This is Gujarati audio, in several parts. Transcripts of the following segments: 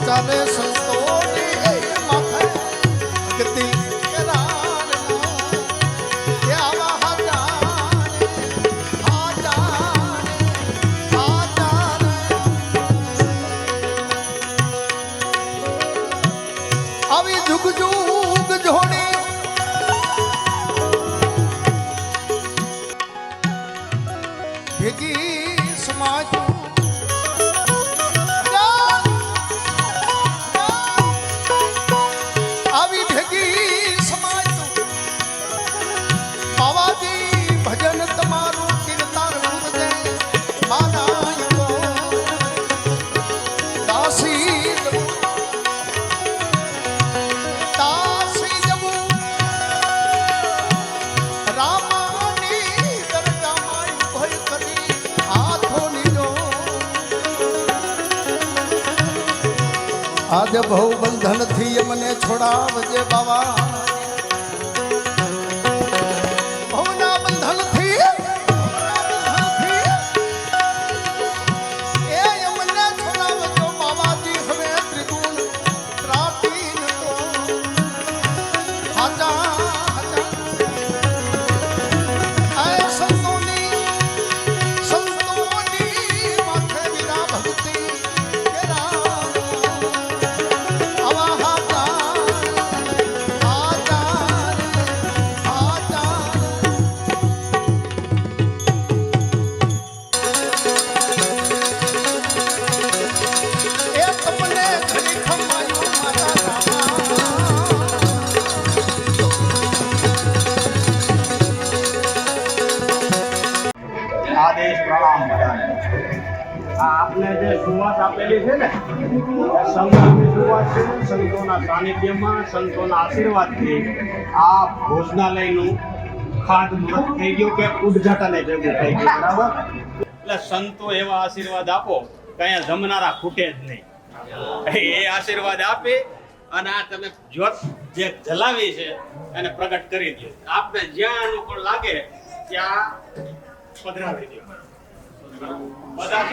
ચાલે સંતોની માથે ગતિ કરાર કે આવા હાજાર આવી જુગ જુગ જોડી ભેગી સમાજ આજે ભવ બંધન થી મને છોડાવજે બાવા ભવના બંધન થી એ મને છોડાવજો બાવાજી હવે ત્રિગુણ ત્રાટીન તો હાજા આદેશ પ્રણામ બધાને આપને જે સુવાસ આપેલી છે ને સંતોની સુવાસ છે સંતોના સાનિધ્યમાં સંતોના આશીર્વાદથી આ ભોજનાલયનું ખાતમુહૂર્ત થઈ ગયું કે ઉદ્ઘાટન ભેગું થઈ ગયું બરાબર એટલે સંતો એવા આશીર્વાદ આપો કે અહીંયા જમનારા ખૂટે જ નહીં એ આશીર્વાદ આપે અને આ તમે જ્યોત જે જલાવી છે એને પ્રગટ કરી દો આપને જ્યાં અનુકૂળ લાગે ત્યાં પધરાવી દો બધા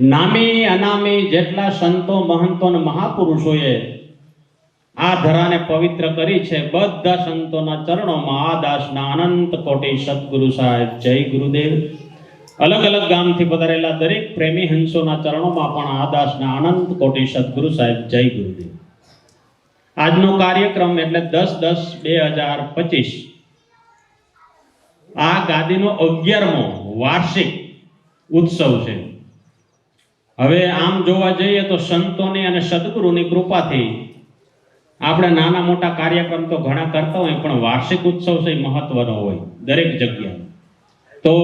નામી અનામી જેટલા સંતો મહંતો અને મહાપુરુષોએ આ ધરાને પવિત્ર કરી છે, બધા સંતોના ચરણોમાં આ દાસના અનંત કોટી સદગુરુ સાહેબ જય ગુરુદેવ. અલગ અલગ ગામથી પધારેલા દરેક પ્રેમી હંસોના ચરણોમાં પણ આ દાસના અનંત કોટી સદગુરુ સાહેબ જય ગુરુદેવ. આજનો કાર્યક્રમ એટલે 10/10/2025 આ ગાદીનો 11મો વાર્ષિક ઉત્સવ છે. હવે આમ જોવા જઈએ તો સંતોની અને સદગુરુની કૃપાથી આપણે નાના મોટા કાર્યક્રમ તો ઘણા કરતા હોય, પણ વાર્ષિક ઉત્સવ છે મહત્વનો હોય દરેક જગ્યાએ. તો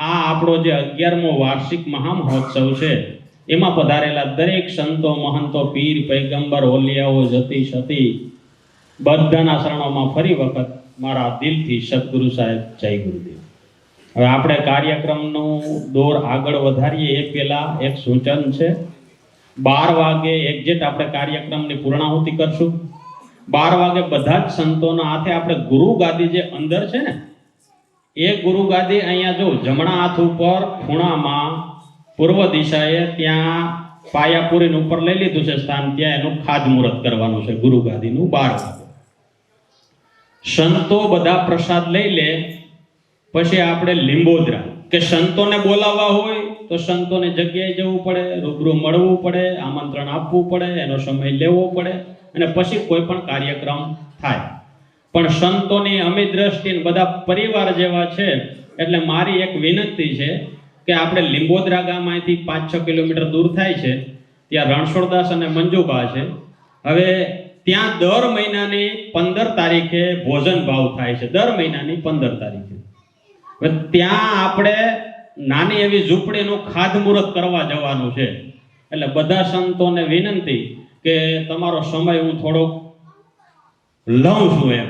આ આપણો જે 11મો વાર્ષિક મહામહોત્સવ છે એમાં પધારેલા દરેક સંતો મહંતો પીર પૈગંબર ઓલિયાઓ જતી સતી બધાના શરણોમાં ફરી વખત મારા દિલથી સદગુરુ સાહેબ જય ગુરુદેવ. હવે આપણે કાર્યક્રમનું દોર આગળ વધારીએ એ પહેલા એક સૂચન છે. 12 વાગે એક્ઝેક્ટ આપણે કાર્યક્રમની પૂર્ણાહુતિ કરશું. 12 વાગે બધા જ સંતોના હાથે આપણે ગુરુ ગાદી જે અંદર છે ને એ ગુરુ ગાદી અહીંયા જો જમણા હાથ ઉપર ખૂણામાં પૂર્વ દિશાએ ત્યાં પાયાપુરીન ઉપર લઈ લીધું છે સ્થાન, ત્યાં એનું ખાતમુહૂર્ત કરવાનું છે ગુરુ ગાદીનું. 12 વાગે સંતો બધા પ્રસાદ લઈ લે, પછી આપણે લીંબોદરા કે સંતોને બોલાવવા હોય તો સંતોની જગ્યાએ જવું પડે, રૂબરૂ મળવું પડે, આમંત્રણ આપવું પડે, એનો સમય લેવો પડે અને પછી કોઈ પણ કાર્યક્રમ થાય. પણ સંતોની અમી દ્રષ્ટિ બધા પરિવાર જેવા છે એટલે મારી એક વિનંતી છે કે આપણે લીંબોદરા ગામ અહીંથી 5-6 કિલોમીટર દૂર થાય છે, ત્યાં રણછોડદાસ અને મંજુબા છે. હવે ત્યાં દર મહિનાની 15 તારીખે ભોજન ભાવ થાય છે, દર મહિનાની 15 તારીખે. હવે ત્યાં આપણે નાની એવી ઝૂંપડીનું ખાતમુહૂર્ત કરવા જવાનું છે. એટલે બધા સંતોને વિનંતી કે તમારો સમય હું થોડોક લઉં છું એમ,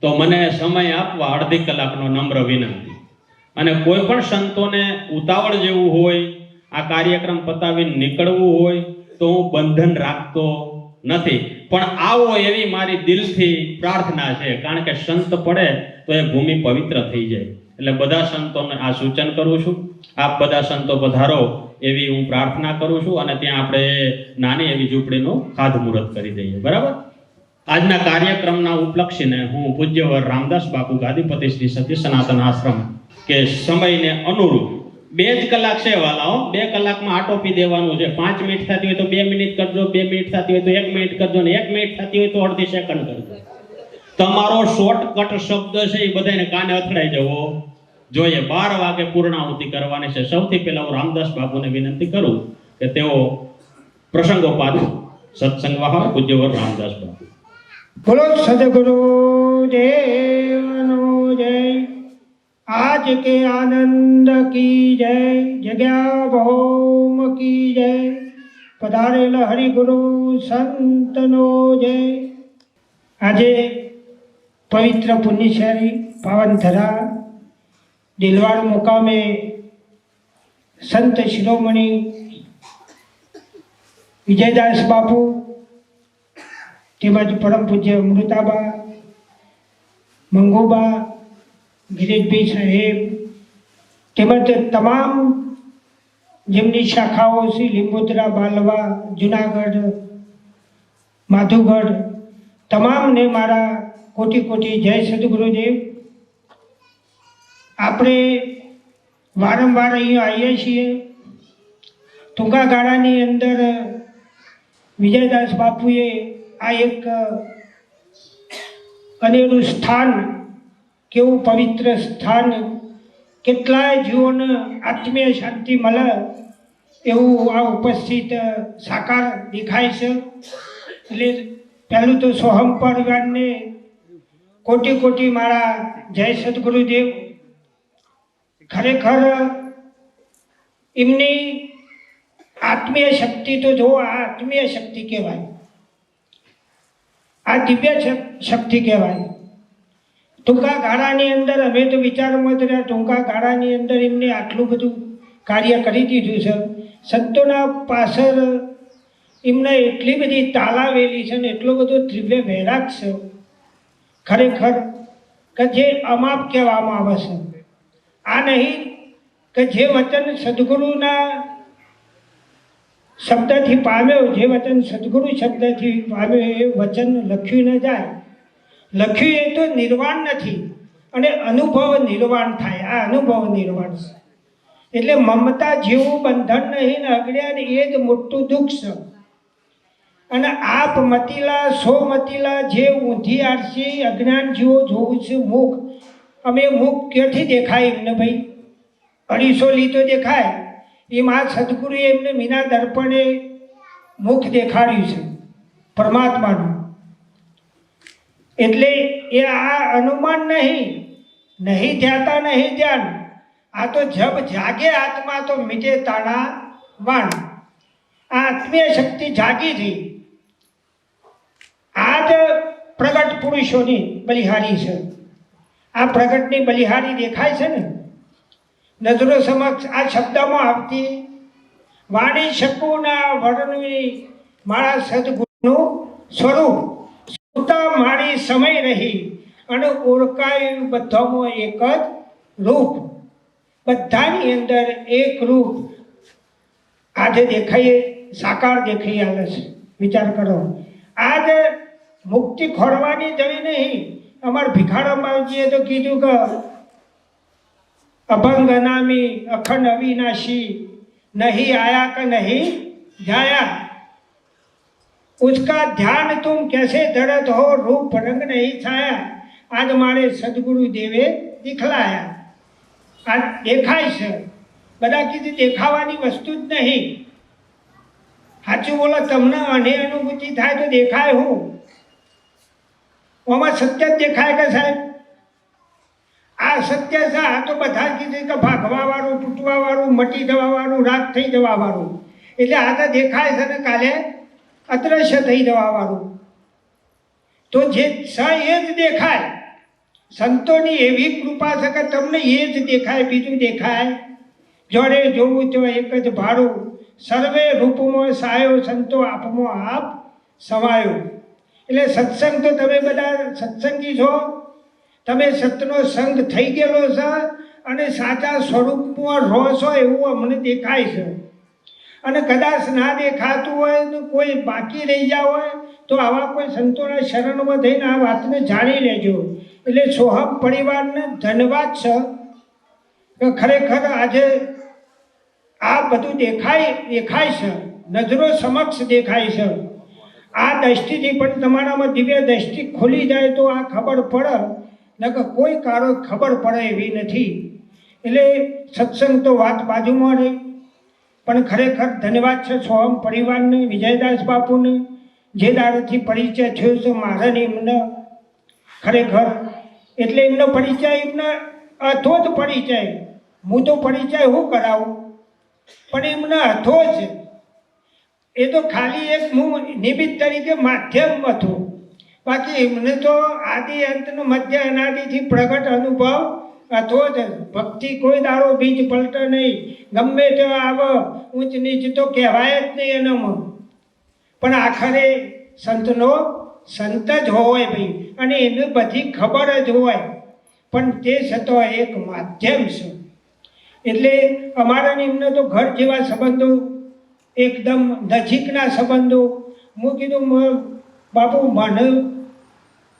તો મને સમય આપવા અડધી કલાકનો નમ્ર વિનંતી. અને કોઈ પણ સંતોને ઉતાવળ જેવું હોય, આ કાર્યક્રમ પતાવીને નીકળવું હોય તો હું બંધન રાખતો નથી, પણ આવો એવી મારી દિલથી પ્રાર્થના છે. કારણ કે સંત પડે તો એ ભૂમિ પવિત્ર થઈ જાય. એટલે બધા સંતોને આ સૂચન કરું છું, આપ બધા સંતો પધારો એવી હું પ્રાર્થના કરું છું. અને ત્યાં આપણે નાની એવી ઝૂંપડીનું ખાતમુહૂર્ત કરી દઈએ. બરાબર. આજના કાર્યક્રમના ઉપલક્ષીને હું પૂજ્યવર રામદાસ બાપુ ગાદીપતિ શ્રી સતી સનાતન આશ્રમ કે સમયને અનુરૂપ 2 જ કલાક છે વાલાઓ, 2 કલાકમાં આટોપી દેવાનું છે. 5 મિનિટ થતી હોય તો 2 મિનિટ કરજો, 2 મિનિટ થતી હોય તો 1 મિનિટ કરજો, ને 1 મિનિટ થતી હોય તો અડધી સેકન્ડ કરજો. તમારો શોર્ટકટ શબ્દ છે એ બધાને કાને અથડાઈ જવો જોઈએ. 12 વાગે પૂર્ણાહુતિ કરવાની છે. સૌથી પહેલા હું રામદાસ બાપુને વિનંતી કરું કે તેઓ પ્રસંગોપાત સત્સંગ વહાવ. પૂજ્યવર રામદાસ બાપુ. બોલો સદગુરુ દેવનો જય. आज के आनंद की जय, जग्या भौम की जय, पधारेल हरिगुरु संतनो जय. આજે પવિત્ર પુણ્યશાળી પાવનધરા દિલવાડ મુકામે સંત શિરોમણી વિજયદાસ બાપુ તેમજ પરમ પૂજ્ય અમૃતાબા, મંગુબા, ગિરીશભાઈ સાહેબ તેમજ તમામ જેમની શાખાઓ શ્રી લીંબોદરા, બાલવા, જુનાગઢ, માધુગઢ, તમામને મારા કોટી કોટી જય સદગુરુદેવ. આપણે વારંવાર અહીંયા આવીએ છીએ. ટૂંકા ગાળાની અંદર વિજયદાસ બાપુએ આ એક અનેરું સ્થાન, કેવું પવિત્ર સ્થાન, કેટલાય જીવોને આત્મીય શાંતિ મળે એવું આ ઉપસ્થિત સાકાર દેખાય છે. એટલે પહેલું તો સોહમ પરિવારને કોટી કોટી મારા જય સદગુરુદેવ. ખરેખર એમની આત્મીય શક્તિ તો જો આ આત્મીય શક્તિ કહેવાય, આ દિવ્ય શક્તિ કહેવાય. ટૂંકા ગાળાની અંદર અમે તો વિચારમાં જ રહ્યા, ટૂંકા ગાળાની અંદર એમને આટલું બધું કાર્ય કરી દીધું છે. સંતોના પાછળ એમને એટલી બધી તાલાવેલી છે ને એટલો બધો દિવ્ય વૈરાગ છે ખરેખર કે જે અમાપ કહેવામાં આવે છે. આ નહીં કે જે વચન સદગુરુના શબ્દથી પામ્યો, જે વચન સદગુરુ શબ્દથી પામ્યો એ વચન લખ્યું ન જાય. લખ્યું એ તો નિર્વાણ નથી, અને અનુભવ નિર્વાણ થાય. આ અનુભવ નિર્વાણ છે. એટલે મમતા જેવું બંધન નહીં ને અજ્ઞાન એ જ મોટું દુઃખ છે. અને આપ મતીલા સો મતીલા જે ઊંધી આરસી અજ્ઞાન જેવો જોવું છે મુખ. અમે મુખ ક્યાંથી દેખાય એમને ભાઈ? 250 લીધો દેખાય એમ આ સદગુરુએ એમને મીના દર્પણે મુખ દેખાડ્યું છે પરમાત્માનું. એટલે એ આ અનુમાન નહીં ધ્યાતા નહીં ધ્યાન. આ તો જબ જાગે આત્મા તો મીટે તાણા વાણ. આ આત્મીય શક્તિ જાગી થઈ. આ જ પ્રગટ પુરુષોની બલિહારી છે. આ પ્રગટની બલિહારી દેખાય છે ને નજરો સમક્ષ. આ શબ્દમાં આવતી વાણી શકુના વર્ણવી મારા સદગુરુનું સ્વરૂપ. સુતા મારી સમય રહી અને ઓળખાયું બધામાં એક જ રૂપ. બધાની અંદર એક રૂપ આજે દેખાય, સાકાર દેખાઈ આવે છે. વિચાર કરો. આજ મુક્તિ ખોરવાની જવી નહીં. અમારા ભિખારા બાવજીએ તો કીધું કે અભંગ નામી અખંડ અવિનાશી નહીં આયા કે નહીં जाया. उसका ध्यान तुम कैसे दर्द हो रूप रंग नहीं छाया. आज मारे सदगुरु देवे दिखलाया. આ દેખાય છે. બધા કીધું દેખાવાની વસ્તુ જ નહીં. સાચું બોલો, તમને અને અનુભૂતિ થાય તો દેખાય હું? આમાં સત્ય જ દેખાય કે સાહેબ? આ સત્ય છે. આ તો બધા કીધું કે ભાગવા વાળું, તૂટવા વાળું, મટી જવા વાળું, રાગ થઈ જવા વાળું. એટલે આ તો દેખાય છે ને કાલે અદ્રશ્ય થઈ જવા વાળું. તો જે સ એ જ દેખાય. સંતોની એવી કૃપા છે કે તમને એ જ દેખાય, બીજું દેખાય જોડે જોવું તો એક જ ભાડું. સર્વે રૂપમાં સાયો સંતો આપમાં આપ સમાયો. એટલે સત્સંગ તો તમે બધા સત્સંગી છો. તમે સતનો સંગ થઈ ગયેલો છે અને સાચા સ્વરૂપમાં રહો છો એવું અમને દેખાય છે. અને કદાચ ના દેખાતું હોય તો કોઈ બાકી રહી ગયા હોય તો આવા કોઈ સંતોના શરણમાં થઈને આ વાતને જાણી લેજો. એટલે સોહમ પરિવારને ધન્યવાદ છે કે ખરેખર આજે આ બધું દેખાય છે, નજરો સમક્ષ દેખાય છે. આ દ્રષ્ટિથી પણ તમારામાં દિવ્ય દ્રષ્ટિ ખુલી જાય તો આ ખબર પડે, નકર કોઈ કારો ખબર પડે એવી નથી. એટલે સત્સંગ તો વાત બાજુમાં રહી. પણ ખરેખર ધન્યવાદ છે સોહમ પરિવારને, વિજયદાસ બાપુને, જે દાડેથી પરિચય થયો છે મારે ને એમને. ખરેખર એટલે એમનો પરિચય એમને અથો જ પરિચય. હું તો પરિચય હું કરાવું, પણ એમને અથો જ. એ તો ખાલી એક હું નિમિત્ત તરીકે માધ્યમ હતું. બાકી એમને તો આદિ અંતનો મધ્ય અનાદિથી પ્રગટ અનુભવ અથો જ. ભક્તિ કોઈ દાડો બીજ પલટે નહીં. ગમે તે આવે ઊંચ નીચ તો કહેવાય જ નહીં એનામાં. પણ આખરે સંતનો સંત જ હોય ભાઈ, અને એને બધી ખબર જ હોય. પણ તે છતાં એક માધ્યમ છે. એટલે અમારા એમને તો ઘર જેવા સંબંધો, એકદમ નજીકના સંબંધો. હું કીધું બાપુ મને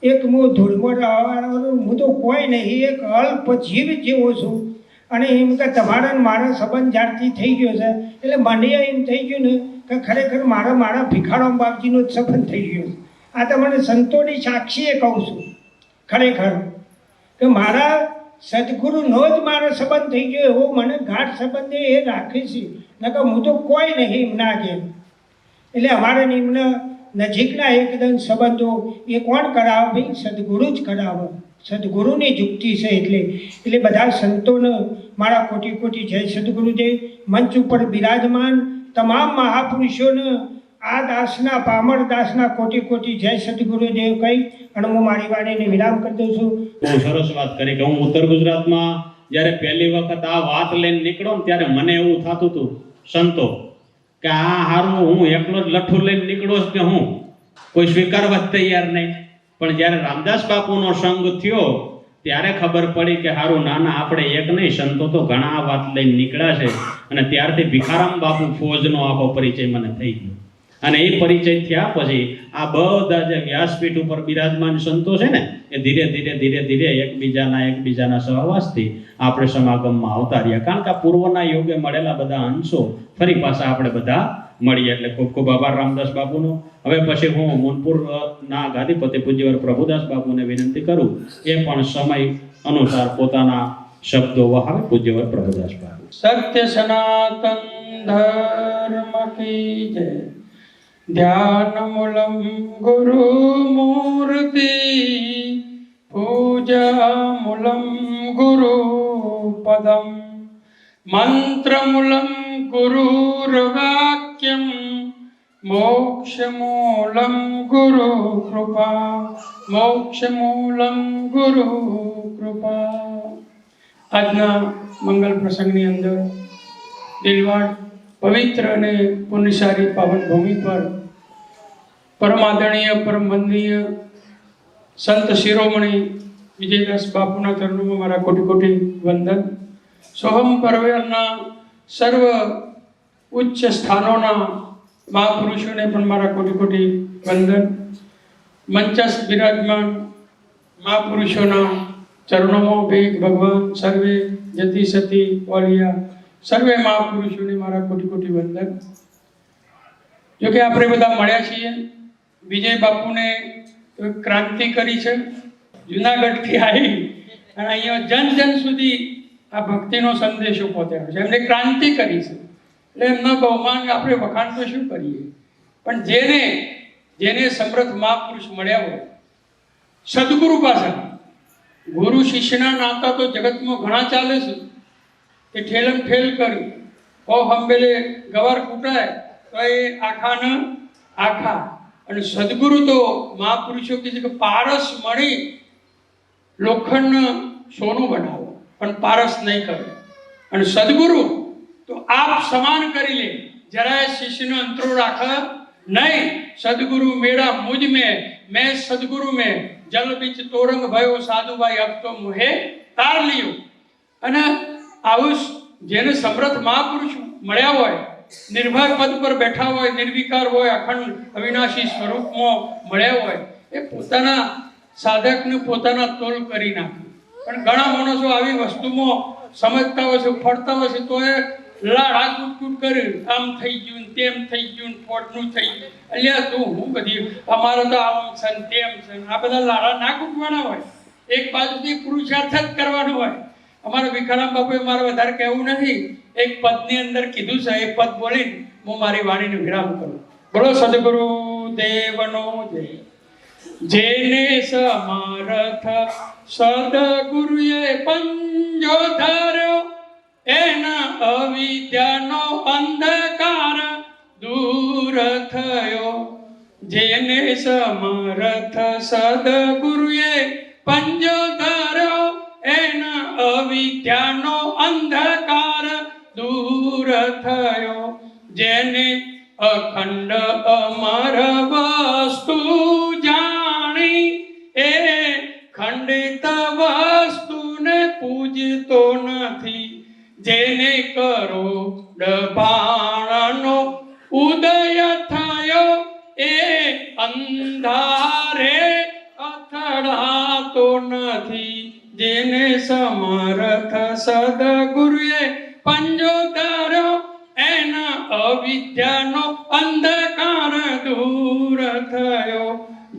એક હું ધૂળમાં રહેવાનું, હું તો કોઈ નહીં, એક અલ્પ જીવ જેવો છું. અને એમ કે તમારા મારા સંબંધ જ્યારથી થઈ ગયો છે એટલે મને એમ થઈ ગયું ને કે ખરેખર મારા ભિખારામ બાપજીનો જ સંબંધ થઈ ગયો. આ તો મને સંતોની સાક્ષીએ કહું છું ખરેખર કે મારા સદગુરુનો જ મારો સંબંધ થઈ ગયો. એવો મને ગાઢ સંબંધ એ રાખે છે, નકર હું તો કોઈ નહીં એમના કે. એટલે અમારે એમને નજીકના એકદમ સંબંધો એ કોણ કરાવે ભાઈ? સદગુરુ જ કરાવે. સદગુરુની યુક્તિ છે. એટલે બધા સંતોને મારા કોટી કોટી જય સદગુરુદેવ. મંચ ઉપર બિરાજમાન તમામ મહાપુરુષોને આ દાસના, પામર દાસના કોટી કોટી જય સદગુરુદેવ કહી અને હું મારી વાણીને વિરામ કરી દઉં છું. બહુ સરસ વાત કરી કે હું ઉત્તર ગુજરાતમાં જ્યારે પહેલી વખત આ વાત લઈને નીકળો ને ત્યારે મને એવું થતું હતું સંતો કે આ હારું હું એકલો જ લઠ્ઠું લઈને નીકળો જ કે હું કોઈ સ્વીકારવા જ તૈયાર નહીં. પણ જ્યારે રામદાસ બાપુનો સંગ થયો ત્યારે ખબર પડી કે હારું નાના આપણે એક નહીં, સંતો તો ઘણા આ વાત લઈને નીકળ્યા છે. અને ત્યારથી ભીખારામ બાપુ ફોજનો આખો પરિચય મને થઈ ગયો. અને એ પરિચય થયા પછી આ બધા જે વ્યાસપીઠ ઉપર બિરાજમાન સંતો છે ને, એ ધીરે ધીરે એકબીજાના સહવાસથી આપણે સમાગમમાં આવતા રહ્યા. કારણ કે આ પૂર્વના યુગે મળેલા બધા અંશો ફરી પાછા આપણે બધા મળીએ. એટલે ખૂબ ખૂબ આભાર રામદાસ બાપુનો. હવે પછી હું મોનપુર ના ગાદીપતિ પૂજ્યવર પ્રભુદાસ બાપુને વિનંતી કરું, એ પણ સમય અનુસાર પોતાના શબ્દો વહાવે. પૂજ્યવર પ્રભુદાસ બાપુ. સત્ય સનાતન ધર્મ કી જય. ધ્યાન મૂલમ ગુરુ મૂર્તિ, પૂજા મૂલમ ગુરુ પદમ, મંત્ર મૂલમ ગુરુર્વાક્યમ, મોક્ષ મૂલમ ગુરુ કૃપા, મોક્ષ મૂલમ ગુરુ કૃપા. આજના મંગલ પ્રસંગની અંદર દિલવાડ પવિત્ર અને પુણ્યશાળી પાવન ભૂમિ પર પરમ આદરણીય પરમ વંદનીય સંત શિરોમણી વિજયદાસ બાપુના ચરણોમાં મારા કોટી કોટી વંદન. સોહમ પરવેરના સર્વ ઉચ્ચ સ્થાનોના મહાપુરુષોને પણ મારા કોટી કોટી વંદન. મંચસ્થ બિરાજમાન મહાપુરુષોના ચરણોમાં ભેગ ભગવાન સર્વે જતી સતી વાલિયા સર્વે મહાપુરુષોને મારા કોટી કોટી વંદન. જોકે આપણે બધા મળ્યા છીએ, વિજય બાપુને ક્રાંતિ કરી છે. જુનાગઢથી આવી અને અહીંયા જન જન સુધી આ ભક્તિનો સંદેશો પહોંચાડ્યો છે. એમને ક્રાંતિ કરી છે એટલે એમના બહુમાન આપણે વખાણ તો શું કરીએ. પણ જેને સમર્થ મહાપુરુષ મળ્યા હોય, સદગુરુ પાછા, ગુરુ શિષ્યના નાતા તો જગતમાં ઘણા ચાલે છે. એ ઠેલમ ઠેલ કર્યું ઓ હંબેલે ગવાર કૂટાય તો એ આખા. અને સદગુરુ તો મહાપુરુષો કહે છે કે પારસ મણી લોખંડ સોનું બનાવો પણ પારસ નહીં કરે. અને સદગુરુ તો આપ સમાન કરી લે, જરાય શિષ્યનો અંતરો રાખે નહીં. સદગુરુ મેરા મુझ में, मैं सदगुरु में, जल बीच तोरंग भयो साधुभाई अब तो मुहे तार लियो. અને આવું જેને સમર્થ મહાપુરુષ મળ્યા હોય, નિર્ભય પદ પર બેઠા હોય, નિર્વિકાર હોય, અખંડ અવિનાશી સ્વરૂપમાં મળ્યા હોય, એ પોતાના સાધકને પોતાના તોલ કરી નાખે. પણ ઘણા માણસો આવી વસ્તુમાં સમજતા હોય છે, ફરતા હોય છે, તો એ લાડા કૂટકૂટ કરે, આમ થઈ ગયું, તેમ થઈ ગયું, ફોટનું થઈ ગયું. અલ્યા તું હું બધી અમારે તો આમ છે તેમ છે. આ બધા લાડા ના કૂટવાના હોય, એક બાજુથી પુરુષાર્થ જ કરવાનો હોય. અમારા ભીખારામ બાપુએ મારે વધારે કહેવું નથી, એક પદની અંદર કીધું છે, એ પદ બોલીને હું મારી વાણીને વિરામ કરું. બોલો સદગુરુ દેવનો જય. જેને સમર્થ સદગુરુએ પંજો ધર્યો, એના અવિદ્યાનો અંધકાર દૂર થયો. જેને સમર્થ સદગુરુએ પંજો ધર્યો, એના અવિદ્યાનો અંધકાર દૂર થયો. જેને અખંડ અમર વસ્તુ જાણી, એ ખંડિત વસ્તુને પૂજતો નથી. જેને કરોડ બાણનો ઉદય થયો, એ અંધારે અથડાતો નથી. જેને સમર્થ સદગુરુએ પંજો ધર્યો, એના અવિદ્યાનો અંધકાર દૂર થયો.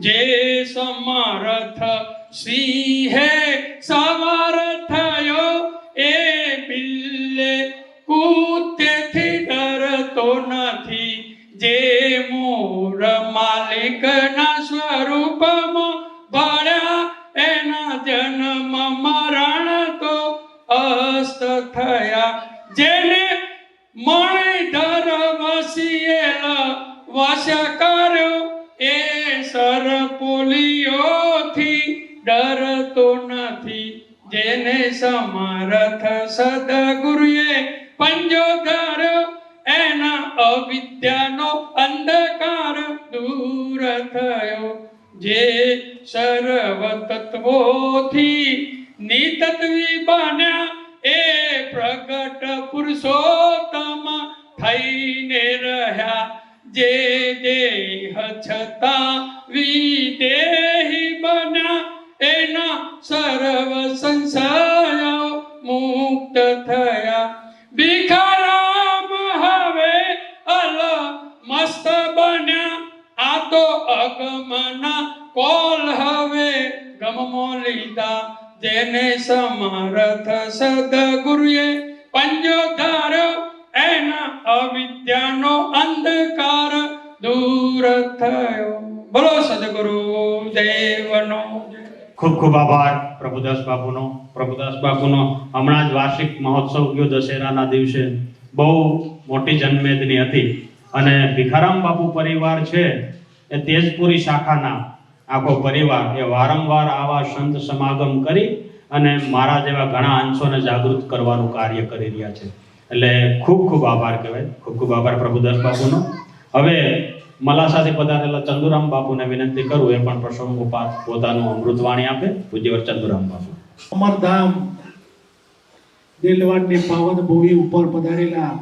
જે સમર્થ સિંહે સવાર થયો, એ બિલ્લે કૂતેથી ડરતો નથી. જે મોર માલિકના સ્વરૂપમાં ભળ્યા, એના જન્મ મરણ તો અસ્ત થયા. જેને મણિધર વસિયેલ વશ કર્યો, એ સરપોલીઓથી ડરતો નથી. જેને સમર્થ સદગુરુએ પંજો ધર્યો, એના અવિદ્યાનો અંધકાર દૂર થયો. જે સર્વ તત્વોથી નિતત્વી બન્યા એ પ્રગટ પુરુષોત્તમ થઈને રહ્યા જે દેહ છતાં વિદેહી બન્યા એના સર્વ સંશયો મુક્ત થયા ભિખારામ હવે અલ મસ્ત બન્યા આ તો અગમના કોલ હવે ગમમો લીધા જેને સમર્થ સદગુરુએ પંજો ધાર્યો એના અવિદ્યાનો અંધકાર દૂર થયો. બોલો સદગુરુ દેવનો જય. ખૂબ ખૂબ આભાર પ્રભુદાસ બાપુનો. પ્રભુદાસ બાપુનો હમણાં જ વાર્ષિક મહોત્સવ ગયો દશેરાના દિવસે. બહુ મોટી જનમેદની હતી અને ભિખારામ બાપુ પરિવાર છે એ તેજપુરી શાખાના આખો પરિવાર એ વારંવાર આવા સંત સમાગમ કરી અને મારા જેવા ઘણા અંશોને જાગૃત કરવાનું કાર્ય કરી રહ્યા છે. એટલે ખૂબ ખૂબ આભાર કહેવાય. ખૂબ ખૂબ આભાર પ્રભુદાસ બાપુનો. હવે મલાસાથી પધારેલા ચંદુરામ બાપુને વિનંતી કરું એ પણ પ્રસંગોપાત પોતાનું અમૃતવાણી આપે. પૂજ્યવર ચંદુરામ બાપુ. અમરધામ દેલવાડની પાવન ભૂમિ ઉપર પધારેલા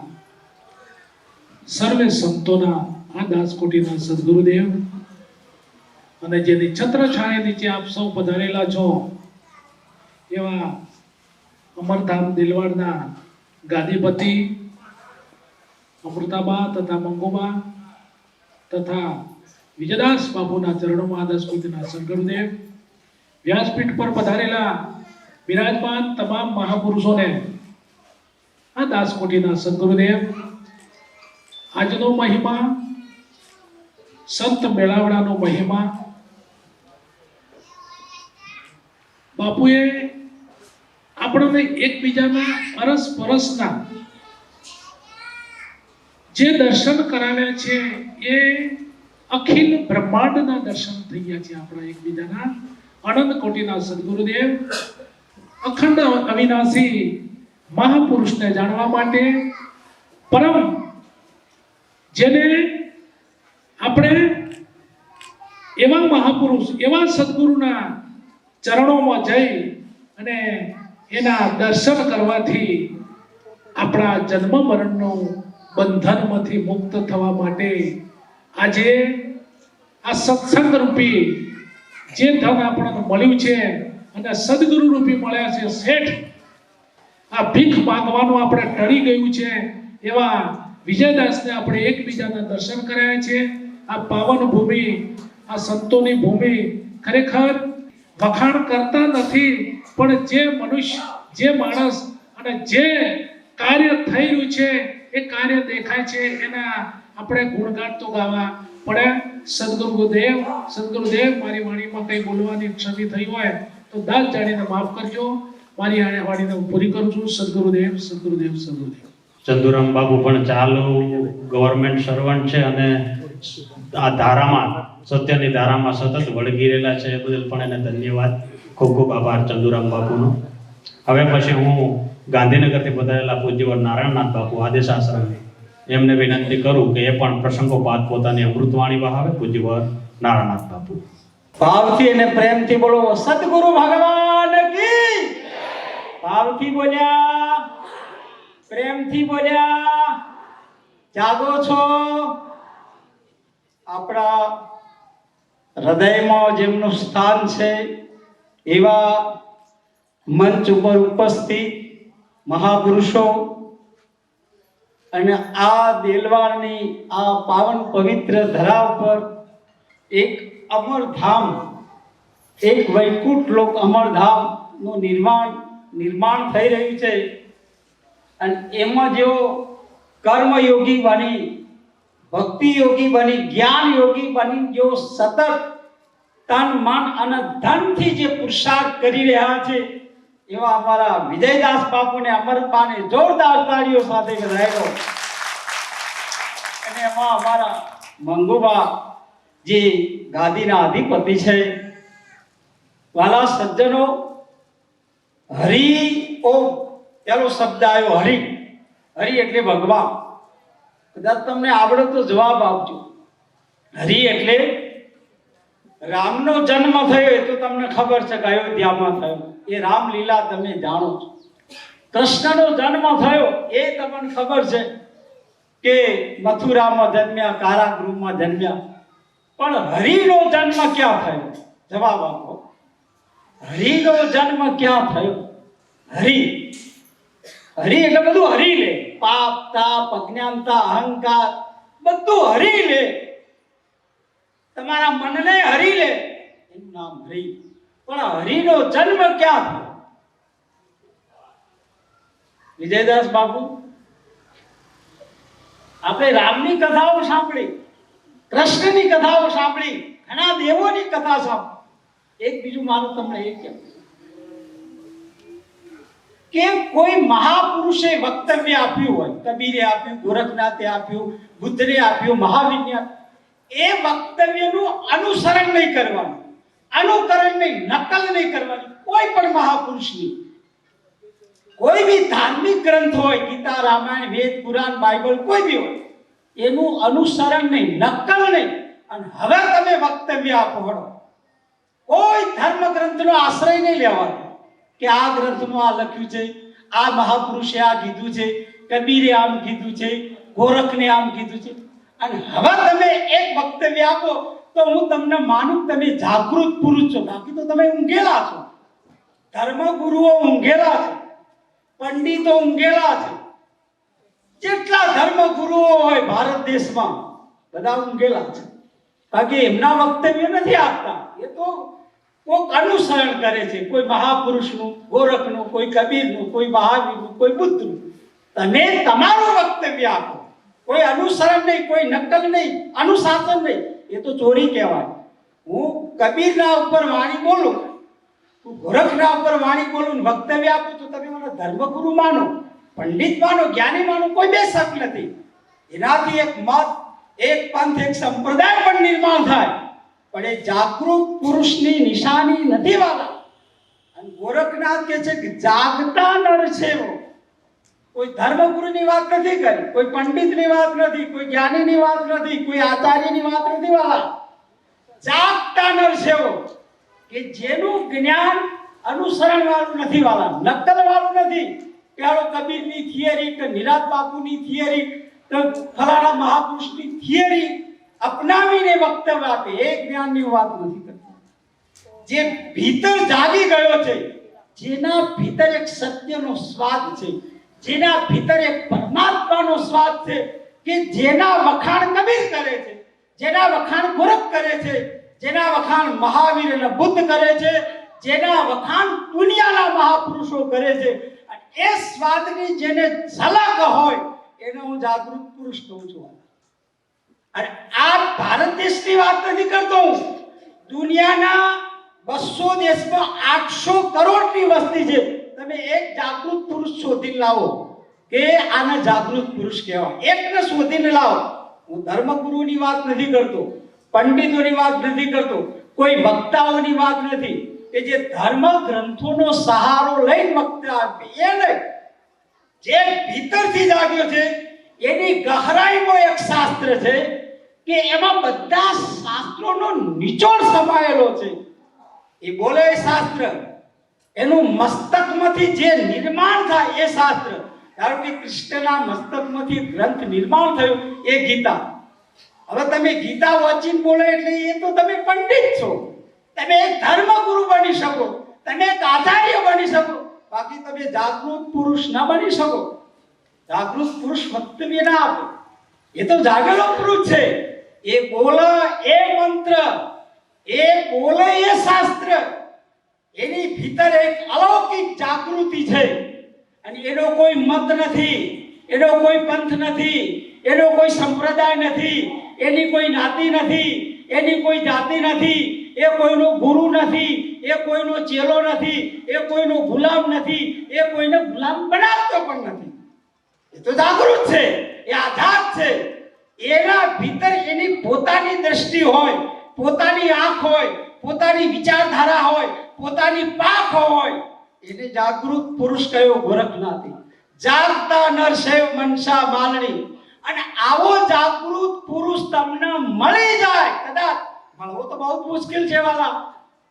સર્વે સંતોના આ દાસકોટીના સદગુરુદેવ અને જેની છત્રછાયા નીચે આપ સૌ પધારેલા છો એવા અમરધામ દેલવાડના ગાદીપતિ અમૃતાબા તથા મંગોબા તથા વિજયદાસ બાપુના ચરણોમાં આ દાસકોટીના સદગુરુદેવ, વ્યાસપીઠ પર પધારેલા બિરાજમાન તમામ મહાપુરુષોને આ દાસકોટીના સદગુરુદેવ, આજનો મહિમા, સંત મેળાવડાનો મહિમા, બાપુએ આપણને એકબીજાના અરસપરસના જે દર્શન કરાવ્યા છે એ અખિલ બ્રહ્માંડના દર્શન થઈ ગયા છે આપણા એકબીજાના. અનંત કોટીના સદગુરુદેવ અખંડ અવિનાશી મહાપુરુષને જાણવા માટે પરમ જેને આપણે એવા મહાપુરુષ એવા સદગુરુના ચરણોમાં જઈ અને એના દર્શન કરવાથી આપણા જન્મ મરણનું બંધનમાંથી મુક્ત થવા માટે આજે આ સત્સંગ રૂપી જે ધન આપણને મળ્યું છે અને સદગુરુ રૂપી મળ્યા છે શેઠ, આ ભીખ માંગવાનું આપણે ટળી ગયું છે એવા વિજયદાસને આપણે એકબીજાના દર્શન કરાયા છે. આ પાવન ભૂમિ, આ સંતોની ભૂમિ ખરેખર વખાણ કરતા નથી, પણ જે મનુષ્ય, જે માણસ અને જે કાર્ય થઈ રહ્યું છે એ કાર્ય દેખાય છે એના આપણે ગુણગાન તો ગાવા પડે. સદગુરુદેવ, મારી વાણીમાં કંઈ બોલવાની ક્ષતિ થઈ હોય તો દાદ જાણીને માફ કરજો. મારી વાણીને હું પૂરી કરું છું. સદગુરુદેવ. ચંદુરામ બાપુ પણ ચાલુ ગવર્મેન્ટ સર્વન્ટ છે અને આ ધારામાં, સત્યની ધારામાં સતત વળગી રહેલા છે. એ બદલ પણ એને ધન્યવાદ. ખૂબ ખૂબ આભાર ચંદુરામ બાપુનો. હવે પછી હું ગાંધીનગરથી પધારેલા પૂજ્યવર નારાયણનાથ બાપુ આદેશાશ્રમ એમને વિનંતી કરું કે એ પણ પ્રસંગોપાત પોતાની અમૃતવાણી વહાવે. પૂજ્યવર નારાયણનાથ બાપુ. ભાવથી અને પ્રેમથી બોલો સદગુરુ ભગવાન કી. ભાવથી બોલ્યા, પ્રેમથી બોલ્યા. જાગો છો? આપણા હૃદયમાં જેમનું સ્થાન છે એવા મંચ ઉપર ઉપસ્થિત મહાપુરુષો અને આ દેલવાડની આ પાવન પવિત્ર ધરા ઉપર એક અમરધામ, એક વૈકુંઠ લોક અમરધામનું નિર્માણ થઈ રહ્યું છે. અને એમાં જેઓ કર્મયોગી બની, ભક્તિ યોગી બની, જ્ઞાન યોગી બની, જેઓ સતત તન મન અને ધનથી જે પુરુષાર્થ કરી રહ્યા છે એવા અમારા વિજયદાસ બાપુને, અમરપાને જોરદાર તાળીઓ સાથે વધાવ્યો. અને એમાં અમારા મંગુબા જે ગાદીના અધિપતિ છે. વાલા સજ્જનો, હરિ ઓમ પેલો શબ્દ આવ્યો હરિ. હરિ એટલે ભગવાન. કદાચ તમને આવડે તો જવાબ આપજો. હરિ એટલે રામનો જન્મ થયો એ તો તમને ખબર છે કે અયોધ્યામાં થયો, એ રામલીલા તમે જાણો છો. કૃષ્ણનો જન્મ થયો એ તમને ખબર છે કે મથુરામાં જન્મ્યા, કારાગૃહમાં જન્મ્યા. પણ હરિનો જન્મ ક્યાં થયો? જવાબ આપો. હરિનો જન્મ ક્યાં થયો? હરિ એટલે બધું હરી લે. પાપ, તાપ, અજ્ઞાનતા, અહંકાર બધું હરી લે. તમારા મનને હરી લે, એનું નામ હરિ. પણ હરિનો જન્મ ક્યાં થયો? વિજયદાસ બાપુ, આપણે રામની કથાઓ સાંભળી, કૃષ્ણની કથાઓ સાંભળી, ઘણા દેવોની કથા સાંભળી. એક બીજું મારું તમને એ કહેવું કે કોઈ મહાપુરુષે વક્તવ્ય આપ્યું હોય, કબીરે આપ્યું, ગોરખનાથે આપ્યું, બુદ્ધને આપ્યું, મહાવીરને, એ વક્તવ્યનું અનુસરણ નહીં કરવાનું, અનુકરણ નહીં, નકલ નહીં કરવાની. કોઈ પણ મહાપુરુષની કોઈ બી ધાર્મિક ગ્રંથ હોય, ગીતા, રામાયણ, વેદ, પુરાણ, બાઇબલ, કોઈ બી હોય, એનું અનુસરણ નહીં, નકલ નહીં. અને હવે તમે વક્તવ્ય આપો, હળો, કોઈ ધર્મ ગ્રંથનો આશ્રય નહીં લેવાનો કે આ ગ્રંથમાં આ લખ્યું છે, આ મહાપુરુષે આ કીધું છે, કબીરે આમ કીધું છે, ગોરખને આમ કીધું છે. અને હવે તમે એક વક્તવ્ય આપો તો હું તમને માનું તમે જાગૃત પુરુષ છો. બાકી તો તમે ઊંઘેલા છો. ધર્મગુરુઓ ઊંઘેલા છે, પંડિતો ઊંઘેલા છે. જેટલા ધર્મગુરુઓ હોય ભારત દેશમાં બધા ઊંઘેલા છે. બાકી એમના વક્તવ્ય નથી આપતા. એ તો કોઈક અનુસરણ કરે છે, કોઈ મહાપુરુષનું, ગોરખનું, કોઈ કબીરનું, કોઈ મહાવીરનું, કોઈ બુદ્ધનું. તમે તમારું વક્તવ્ય આપો. કોઈ અનુસરણ નહીં, કોઈ નકલ નહીં, અનુશાસન નહીં. એ તો ચોરી કહેવાય. હું કબીરના ઉપર વાણી બોલું, હું ગોરખના ઉપર વાણી બોલું, વક્તવ્ય આપું તો તમે મને ધર્મગુરુ માનો, પંડિત માનો, જ્ઞાની માનો, કોઈ બે શક નથી. એનાથી એક મત, એક પંથ, એક સંપ્રદાય પણ નિર્માણ થાય. પણ એ જાગૃત પુરુષની નિશાની નથી વાલા. અને ગોરખનાથ કહે છે કે જાગતા નર છે એવો. કોઈ ધર્મગુરુની વાત નથી કરી, કોઈ પંડિતની વાત નથી, કોઈ જ્ઞાનીની વાત નથી, કોઈ આચાર્યની વાત નથી વાલા. જાગતા નર છે એવો કે જેનું જ્ઞાન અનુસરણ વાળું નથી વાલા, નકલ વાળું નથી. કે હાલો કબીરની થિયરી, કે નિરાત બાપુની થિયરી, કે ફલાણા મહાપુરુષની થિયરી અપનાવીને વક્તવ્ય આપે, એ જ્ઞાનની વાત નથી કરતો. જે ભીતર જાગી ગયો છે, જેના ભીતર એક સત્યનો સ્વાદ છે, જેના ભીતર એક પરમાત્માનો સ્વાદ છે, કે જેના વખાણ કબીર કરે છે, જેના વખાણ ગોરખ કરે છે, જેના વખાણ મહાવીર અને બુદ્ધ કરે છે, જેના વખાણ દુનિયાના મહાપુરુષો કરે છે, એ સ્વાદની જેને ઝલક હોય એને હું જાગૃત પુરુષ કહું છું. અને આ ભારત દેશની વાત નથી કરતો હું. દુનિયાના 200 દેશમાં 800 કરોડની વસ્તી છે. તમે એક જાગૃત પુરુષ શોધીને લાવો કે આને જાગૃત પુરુષ કહેવાય. એકને શોધીને લાવો. હું ધર્મગુરુની વાત નથી કરતો, પંડિતોની વાત નથી કરતો, કોઈ વક્તાઓની વાત નથી કે જે ધર્મ ગ્રંથોનો સહારો લઈને વક્તા આપે, એ નહીં. જે ભીતરથી જાગ્યો છે એની ગહરાઈમાં એક શાસ્ત્ર છે કે એમાં બધા શાસ્ત્રોનો નિચોડ સમાયેલો છે. એ બોલે એ શાસ્ત્ર, એનું મસ્તકમાંથી જે નિર્માણ થાય એ શાસ્ત્ર. ધારો કે કૃષ્ણના મસ્તકમાંથી ગ્રંથ નિર્માણ થયું એ ગીતા. હવે તમે ગીતા વાંચીને બોલો એટલે એ તો તમે પંડિત છો, તમે એક ધર્મગુરુ બની શકો, તમે એક આચાર્ય બની શકો. બાકી તમે જાગૃત પુરુષ ના બની શકો. જાગૃત પુરુષ વક્તવ્ય ના આપે, એ તો જાગેલો પુરુષ છે. એ બોલે એ મંત્ર, એ બોલે એ શાસ્ત્ર, એની ભીતર એક અલૌકિક જાગૃતિ છે. અને એનો કોઈ મત નથી, એનો કોઈ પંથ નથી, એનો કોઈ સંપ્રદાય નથી, એની કોઈ જ્ઞાતિ નથી, એની કોઈ જાતિ નથી, એ કોઈનો ગુરુ નથી, એ કોઈનો ચેલો નથી, એ કોઈનો ગુલામ નથી, એ કોઈને ગુલામ બનાવતો પણ નથી. એ તો જાગૃત છે, એ આઝાદ છે. એના ભીતર એની પોતાની દ્રષ્ટિ હોય, પોતાની આંખ હોય, પોતાની વિચારધારા હોય, પોતાની પાખ હોય. એને જાગૃત પુરુષ કયો ગોરખનાથે. જાગતા નર સેવ મનસા માલણી. અને આવો જાગૃત પુરુષ તમને મળી જાય, કદાચ મળવો તો બહુ મુશ્કેલ છે વાલા.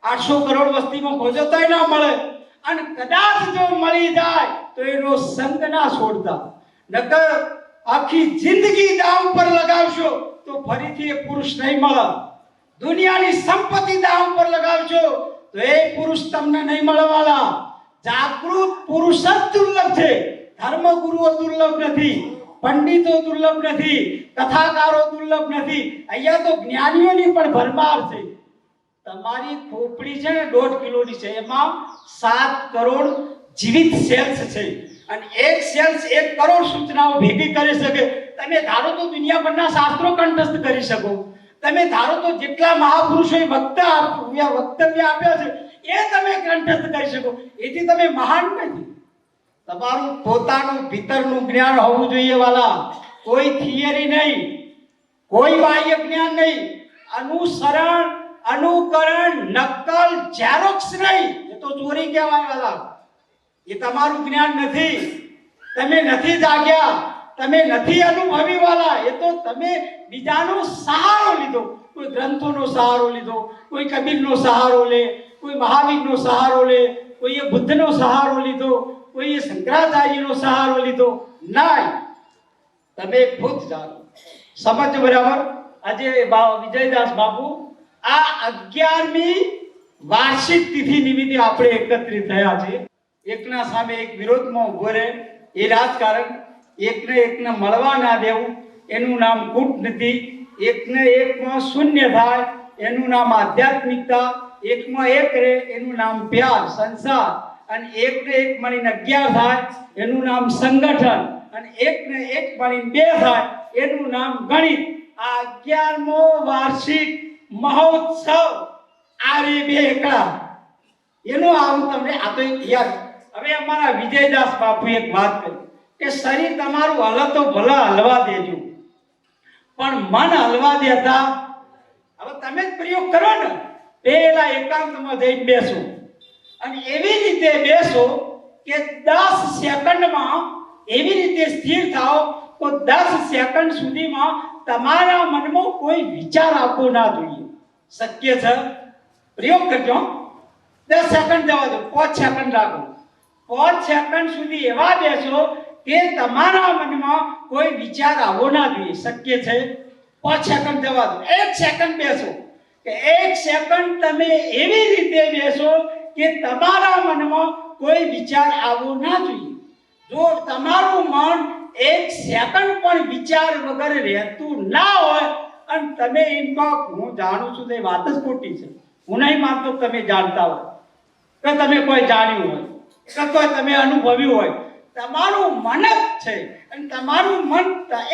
800 કરોડ વસ્તીમાં ખોજો તોય ના મળે. અને કદાચ જો મળી જાય તો એનો સંગ ના છોડતા. નકર આખી જિંદગી દાવ પર લગાવશો તો ફરીથી એ પુરુષ નહીં મળે. દુનિયાની સંપત્તિ દાવ પર લગાવશો તો એ પુરુષ તમને નહીં મળવાના. જાગૃત પુરુષ જ દુર્લભ છે. ધર્મગુરુઓ દુર્લભ નથી, પંડિતો દુર્લભ નથી, કથાકારો દુર્લભ નથી. અહીંયા તો જ્ઞાનીઓની પણ ભરમાર છે. તમારી ખોપડી છે ને 1.5 કિલોની છે, એમાં 7 કરોડ જીવિત સેલ્સ છે અને એક સેલ્સ 1 કરોડ સૂચનાઓ ભેગી કરી શકે. તમે ધારો તો દુનિયાભરના શાસ્ત્રો કંઠસ્થ કરી શકો. તમે ધારો તો જેટલા મહાપુરુષોએ વક્તવ્ય આપ્યા છે એ તમે કંઠસ્થ કરી શકો. એથી તમે મહાન નથી. તમારું પોતાનું ભીતરનું જ્ઞાન હોવું જોઈએ વાલા. કોઈ થિયરી નહીં, કોઈ બાહ્ય જ્ઞાન નહીં. અનુસરણ, અનુકરણ, નકલ, ઝેરોક્સ નહીં. એ તો ચોરી કહેવાય વાલા. એ તમારું જ્ઞાન નથી. તમે નથી જાગ્યા, તમે નથી અનુભવી વાલા. એ તો તમે બીજાનો સહારો લીધો. કોઈ ગ્રંથોનો સહારો લીધો, કોઈ કબીરનો સહારો લે, કોઈ મહાવીરનો સહારો લે, કોઈએ બુદ્ધનો સહારો લીધો, કોઈએ શંકરાચાર્યનો સહારો લીધો. નહીં, તમે ખુદ જાણો. સમજ બરાબર. આજે વિજયદાસ બાપુ આ 11મી વાર્ષિક તિથિ નિમિત્તે આપણે એકત્રિત થયા છે. એકના સામે એક વિરોધમાં ઉભો રહે એ રાજકારણ. એકને મળવા ના દેવું એનું નામ કૂટનીતિ. એકને એકમાં શૂન્ય થાય એનું નામ આધ્યાત્મિકતા. એકમાં એક રહે એનું નામ પ્યાર, સંસાર. અને એકને એક મળીને 11 થાય એનું નામ સંગઠન. અને એકને એક મળીને 2 થાય એનું નામ ગણિત. આ 11મો વાર્ષિક મહોત્સવ આ રે 2 એકડા એનું આવું તમને આ તો યાદ. હવે અમારા વિજયદાસ બાપુ એક વાત કરી કે શરીર તમારું હલે તો ભલા હલવા દેજો, પણ મન હલવા દેતા. હવે તમે જ પ્રયોગ કરો ને. પેલા એકાંતમાં જઈને બેસો અને એવી રીતે બેસો કે 10 સેકન્ડમાં એવી રીતે સ્થિર થાઓ તો 10 સેકન્ડ સુધીમાં તમારા મનમાં કોઈ વિચાર આપવો ના જોઈએ. શક્ય છે? પ્રયોગ કરજો. 10 સેકન્ડ જવા દો, 5 સેકન્ડ રાખો. 5 સેકન્ડ સુધી એવા બેસો કે તમારા મનમાં કોઈ વિચાર આવવો ના જોઈએ. શક્ય છે? 5 સેકન્ડ જવા દો. 1 સેકન્ડ બેસો કે 1 સેકન્ડ તમે એવી રીતે બેસો કે તમારા મનમાં કોઈ વિચાર આવવો ના જોઈએ. જો તમારું મન 1 સેકન્ડ પણ વિચાર વગર રહેતું ના હોય અને તમે એમ કહો હું જાણું છું તો એ વાત જ ખોટી છે. હું નહીં માનતો તમે જાણતા હોય કે તમે કોઈ જાણ્યું હોય કે કોઈ તમે અનુભવ્યું હોય. તમારું મન જ છે અને તમારું મન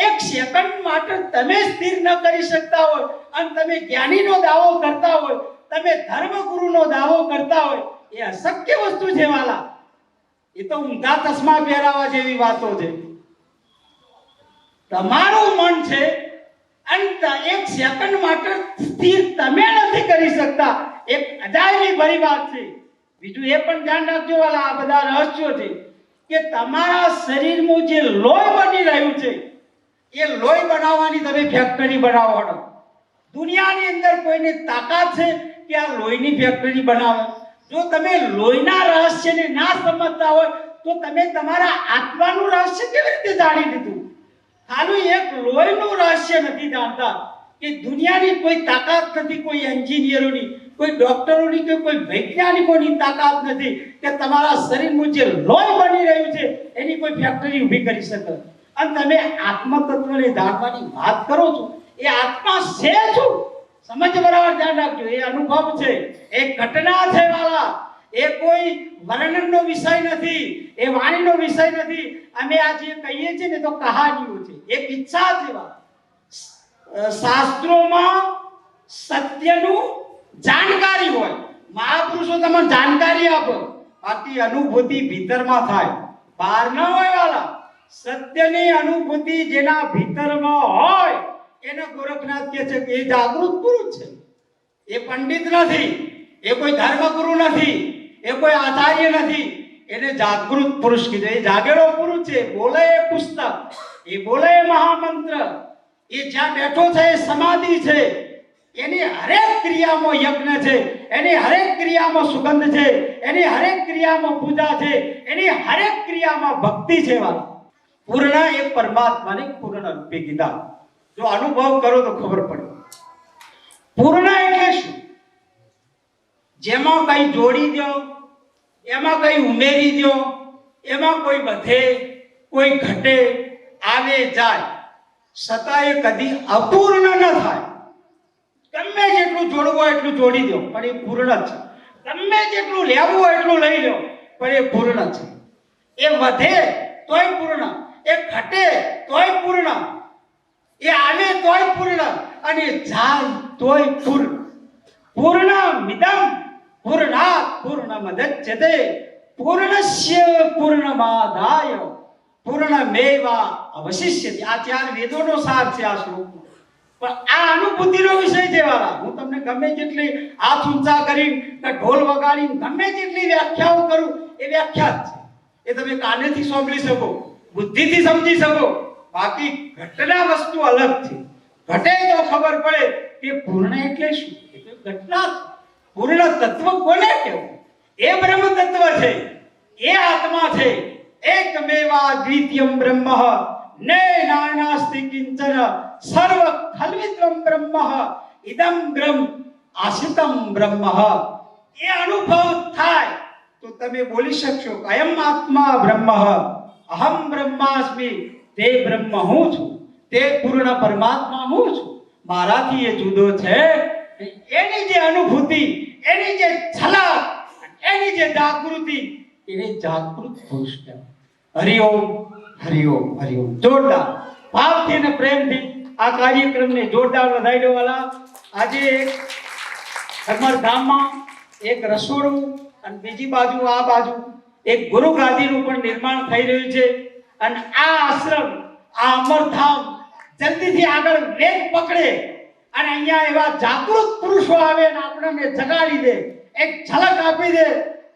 1 સેકન્ડ માટે તમે સ્થિર ન કરી શકતા હોય અને તમે જ્ઞાનીનો દાવો કરતા હોય, તમે ધર્મગુરુનો દાવો કરતા હોય, એ અશક્ય વસ્તુ છે વાલા. એ તો ઊંધા ચશ્મા પહેરાવા જેવી વાતો છે. તમારું મન છે અને 1 સેકન્ડ માટે સ્થિર તમે નથી કરી શકતા. એક અજાયબી ભરી વાત છે. બીજું એ પણ ધ્યાન રાખજો વાલા, આ બધા રહસ્યો છે કે તમારા શરીરમાં જે લોહી બની રહ્યું છે એ લોહી બનાવવાની તમે ફેક્ટરી બનાવો. દુનિયાની અંદર કોઈને તાકાત છે કે આ લોહીની ફેક્ટરી બનાવે? જો તમે લોહીના રહસ્યને ના સમજતા હોય તો તમે તમારા આત્માનું રહસ્ય કેવી રીતે જાણી લીધું? ખાલી એક લોહીનું રહસ્ય નથી જાણતા કે દુનિયાની કોઈ તાકાત નથી, કોઈ એન્જિનિયરોની, કોઈ ડોક્ટરોની કે કોઈ વૈજ્ઞાનિકોની તાકાત નથી કે તમારા શરીરમાં જે લોહી બની રહ્યું છે એની કોઈ ફેક્ટરી ઊભી કરી શકે. અને તમે આત્મતત્વને જાણવાની વાત કરો છો, એ આત્મા છે શું? સમજ બરાબર ધ્યાન રાખજો. એ અનુભવ છે, એ ઘટના છે વાલા. એ કોઈ વર્ણનનો વિષય નથી, એ વાણીનો વિષય નથી. અમે આજે કહીએ છીએ ને તો કહાનીઓ છે, એક ઈચ્છા છે. શાસ્ત્રોમાં સત્યનું જાણકારી હોય, મહાપુરુષો તમને જાણકારી આપે, બાકી અનુભૂતિ ભીતરમાં થાય, બહાર ન હોય વાલા. સત્યની અનુભૂતિ જેના ભીતરમાં હોય એને ગોરખનાથ કહે છે કે એ જાગૃત પુરુષ છે. એ પંડિત નથી, એ કોઈ ધર્મગુરુ નથી, એ કોઈ આચાર્ય નથી. એને જાગૃત પુરુષ કીધું. એ જાગેલો પુરુષ છે. બોલે એ પુસ્તક, એ બોલે એ મહામંત્ર, એ જ્યાં બેઠો છે એ સમાધિ છે. એની હરેક ક્રિયામાં યજ્ઞ છે, એની હરેક ક્રિયામાં સુગંધ છે, એની હરેક ક્રિયામાં પૂજા છે, એની હરેક ક્રિયામાં ભક્તિ છે. પૂર્ણ એ પરમાત્માને પૂર્ણ રૂપે કીધા. જો અનુભવ કરો તો ખબર પડે. પૂર્ણ એટલે શું? જેમાં કઈ જોડી દો, એમાં કઈ ઉમેરી દો, એમાં કોઈ વધે કોઈ ઘટે, આવે જાય, છતાં એ કદી અપૂર્ણ ન થાય. ગમે જેટલું જોડવું હોય એટલું જોડી દો પણ એ પૂર્ણ છે. ગમે જેટલું લેવું હોય એટલું લઈ લો પણ એ પૂર્ણ છે. એ વધે તોય પૂર્ણ, એ ઘટે તોય પૂર્ણ, એ આવે તોય પૂર્ણ અને જાય તોય પૂર્ણ. પૂર્ણ મિદમ પૂર્ણાત પૂર્ણમદચ્યતે પૂર્ણસ્ય પૂર્ણમાદાય પૂર્ણમેવા અવશિષ્યતે. આ 4 વેદોનો સાર છે આ શ્લોક. પણ આ અનુભૂતિનો વિષય છે વાલા. હું તમને ગમે જેટલી હાથ ઊંચા કરીને કે ઢોલ વગાડીને ગમે જેટલી વ્યાખ્યાઓ કરું એ વ્યાખ્યા જ છે. એ તમે કાનેથી સાંભળી શકો, બુદ્ધિથી સમજી શકો. બાકી ઘટના વસ્તુ અલગ છે. ઘટે તો ખબર પડે કે પૂર્ણ એટલે શું. એ તો ઘટના છે. પૂર્ણ તત્વ કોને કહેવું? એ બ્રહ્મ તત્વ છે, એ આત્મા છે. એકમેવા દ્વિતીયમ બ્રહ્મ ને નાનાસ્તિ કિંચન સર્વ ખલ્વિત્વમ બ્રહ્મ ઇદમ બ્રહ્મ આશ્રિતમ બ્રહ્મ. એ અનુભવ થાય તો તમે બોલી શકશો કે અયમ આત્મા બ્રહ્મ, અહમ બ્રહ્માસ્મિ. તે બ્રહ્મ હું છું, તે પૂર્ણ પરમાત્મા હું છું, મારાથી એ જુદો છે. એની જે અનુભૂતિ, એની જે ઝલક, એની જે જાગૃતિ, એને જાગૃત પુરુષ કહેવાય. હરિઓમ હરિઓમ હરિઓમ. જોરદાર ભાવથી અને પ્રેમથી આ કાર્યક્રમને જોરદાર વધાવી દો વાલા. આજે અમરધામમાં એક રસોડું અને બીજી બાજુ આ બાજુ એક ગુરુ ગાદીનું પણ નિર્માણ થઈ રહ્યું છે. અને આ આશ્રમ, આ અમરધામ જલ્દીથી આગળ વેગ પકડે અને અહીંયા એવા જાગૃત પુરુષો આવે અને આપણને જગાડી દે, એક ઝલક આપી દે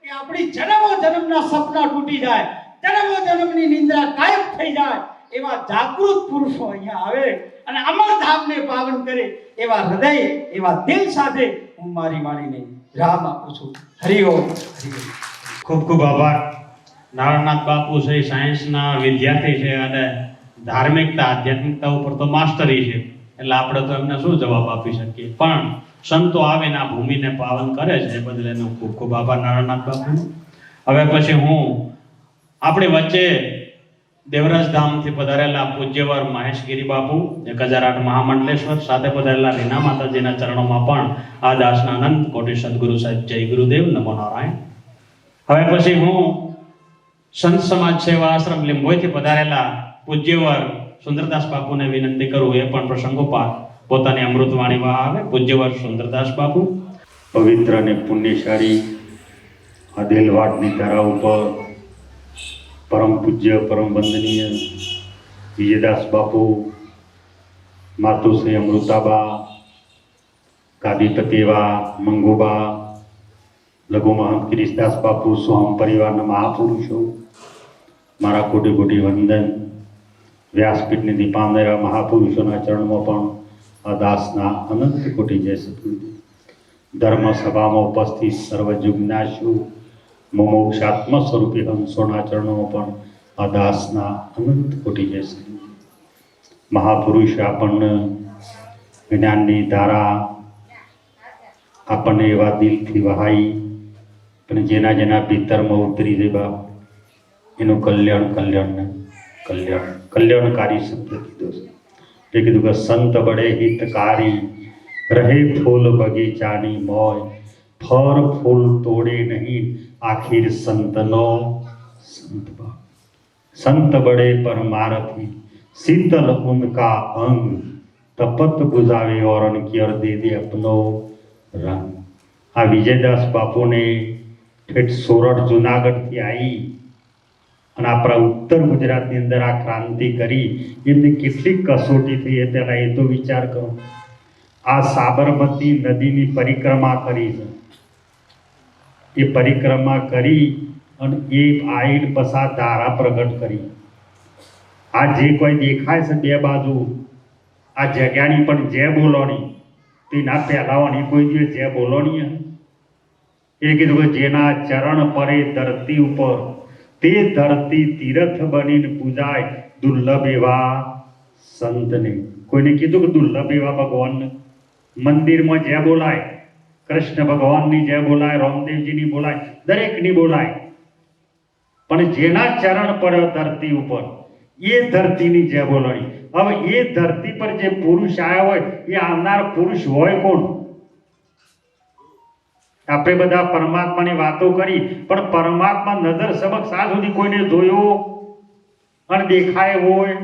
કે આપણી જન્મો જન્મના સપના તૂટી જાય, જન્મો જન્મની નિંદ્રા ગાયબ થઈ જાય. એવા જાગૃત પુરુષો અહીંયા આવે અને અમરધામને પાવન કરે. એવા હૃદય, એવા દિલ સાથે હું મારી વાણીને વિરામ આપું છું. હરિઓમ હરિઓમ. ખૂબ ખૂબ આભાર. નારાયણનાથ બાપુ છે સાયન્સના વિદ્યાર્થી છે અને ધાર્મિકતા આધ્યાત્મિકતા ઉપર તો માસ્ટરી છે, એટલે આપણે તો એમને શું જવાબ આપી શકીએ. પણ સંતો આવીને આ ભૂમિને પાવન કરે છે એ બદલ એનો ખૂબ ખૂબ આભાર નારાયણનાથ બાપુનો. હવે પછી હું આપણી વચ્ચે દેવરાજ ધામથી પધારેલા પૂજ્યવર મહેશગીરી બાપુ 1008 મહામંડલેશ્વર સાથે પધારેલા રીના માતાજીના ચરણોમાં પણ આ દાસના અનંત કોટી સદગુરુ સાહેબ જય ગુરુદેવ, નમો નારાયણ. હવે પછી હું સંત સમાજ સેવા આશ્રમ લીંબોઈથી પધારેલા પૂજ્યવર સુંદરદાસ બાપુને વિનંતી કરું એ પણ પ્રસંગોપાત પોતાની અમૃતવાણીમાં આવે. પૂજ્યવર સુંદરદાસ બાપુ. પવિત્ર અને પુણ્યશાળી આ દેલવાડની ધરા ઉપર પરમ પૂજ્ય પરમ વંદનીય વિજયદાસ બાપુ, માતુશ્રી અમૃતાબા, ગાદીપતિ એવા મંગુબા, લઘુ મહંત ગિરીશદાસ બાપુ, સોહમ પરિવારના મહાપુરુષો, મારા કોટી કોટી વંદન. વ્યાસપીઠની દીપાંદેરા મહાપુરુષોના ચરણમાં પણ આ દાસના અનંત કોટી જય સદગુરુદેવ. ધર્મ સભામાં ઉપસ્થિત સર્વ જુજ્ઞાસુ મોક્ષાત્મ સ્વરૂપી હંસોના ચરણોમાં પણ આ દાસના અનંત કોટી જય સદગુરુદેવ. મહાપુરુષ આપણને જ્ઞાનની ધારા આપણને એવા દિલથી વહાઈ પણ જેના જેના ભીતરમાં ઉતરી જવા એનું કલ્યાણકારી શબ્દ કીધો છે. એ કીધું કે સંત બડે હિતકારી રહે ફૂલ બગીચાની મોય ફર ફૂલ તોડે નહીં આખિર સંતનો સંત ભાવ. સંત બડે પરમારથી શીતલ ઉનકા અંગ તપત બુઝાવે ઓરન કિયર દે દે અપનો રંગ. આ વિજયદાસ બાપુને ઠેઠ સોરઠ જુનાગઢથી આવી અને આપણા ઉત્તર ગુજરાતની અંદર આ ક્રાંતિ કરી. એમને કેટલી કસોટી થઈ એ પહેલા એ તો વિચાર કરો. આ સાબરમતી નદીની પરિક્રમા કરી છે. એ પરિક્રમા કરી અને એ આઈડ પસા ધારા પ્રગટ કરી. આ જે કોઈ દેખાય છે બે બાજુ, આ જગ્યાની પણ જે બોલોની તો એના પહેલાવાની કોઈ દિવસ જે બોલો નહીં એ કીધું કે જેના ચરણ પરે ધરતી ઉપર તે ધરતી તીર્થ બનીને પૂજાય દુર્લભ એવા સંતને. કોઈને કીધું કે દુર્લભ એવા ભગવાનને મંદિરમાં જે બોલાય, કૃષ્ણ ભગવાનની જે બોલાય, રામદેવજીની બોલાય, દરેકની બોલાય, પણ જેના ચરણ પડ્યો ધરતી ઉપર એ ધરતીની જે બોલણી. હવે એ ધરતી પર જે પુરુષ આવ્યા હોય એ આવનાર પુરુષ હોય કોણ? આપણે બધા પરમાત્માની વાતો કરી, પણ પરમાત્મા નજર સમક્ષ આજ સુધી કોઈને જોયો અને દેખાય હોય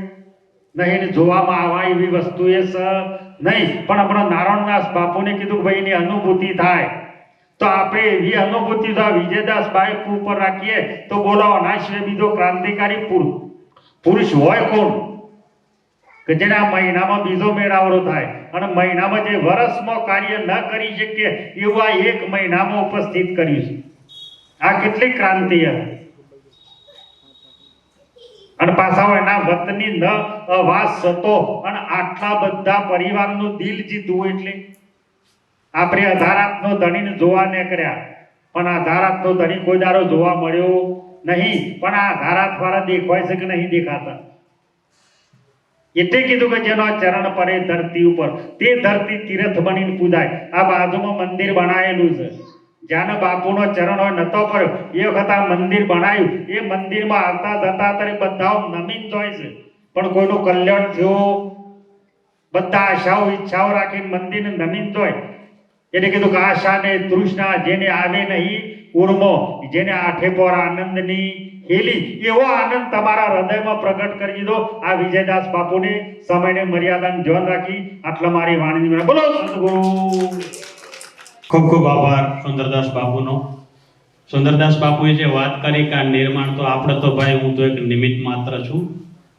નહીં, જોવામાં આવા એવી વસ્તુ એ નહીં. પણ આપણા નારાયણદાસ બાપુને કીધું કે ભાઈ એની અનુભૂતિ થાય, તો આપણે એવી અનુભૂતિ તો વિજયદાસ બાઈ ઉપર રાખીએ તો બોલાવો ના સિવાય બીજો ક્રાંતિકારી પુરુષ હોય કોણ કે જેના મહિનામાં બીજો મેળાવડો થાય અને મહિનામાં જે વર્ષમાં કાર્ય ન કરી શકીએ એવું આ એક મહિનામાં ઉપસ્થિત કર્યું છે. આ કેટલી ક્રાંતિ હતી. અને પાછા એના વતની ન અવાજ થતો અને આટલા બધા પરિવારનું દિલ જીતવું એટલે આપણે અધારાતનો ધણીને જોવા નીકળ્યા, પણ અધારાતનો ધણી કોઈ દારો જોવા મળ્યો નહીં. પણ આ અધારાત વાળા દેખાય છે કે નહીં દેખાતા? એટલે કીધું કે જેનો ચરણ પડે ધરતી ઉપર તે ધરતી તીર્થ બનીને પૂજાય. આ બાજુમાં મંદિર બનાવેલું છે, જ્યાં બાપુનો ચરણ હોય નતો પડ્યો એ વખત આ મંદિર બનાવ્યું. એ મંદિરમાં આવતા જતા ત્યારે બધા નમીન જોય છે, પણ કોઈનું કલ્યાણ થયો, બધા આશાઓ ઈચ્છાઓ રાખીને મંદિરને નમીન જોય. એને કીધું કે આશા ને તૃષ્ણા જેને આવે નહીં ઉર્મો, જેને આઠે પોર આનંદની હેલી, એવો આનંદ તમારા હૃદયમાં પ્રગટ કરી દીધો. આ વિજયદાસ બાપુને સમયને મર્યાદાને ધ્યાન રાખી આટલા મારી વાણીની બોલો સદગુરુ. ખૂબ ખૂબ આભાર સુંદરદાસ બાપુનો. સુંદરદાસ બાપુએ જે વાત કરી કે આ નિર્માણ તો આપણે તો ભાઈ હું તો એક નિમિત્ત માત્ર છું,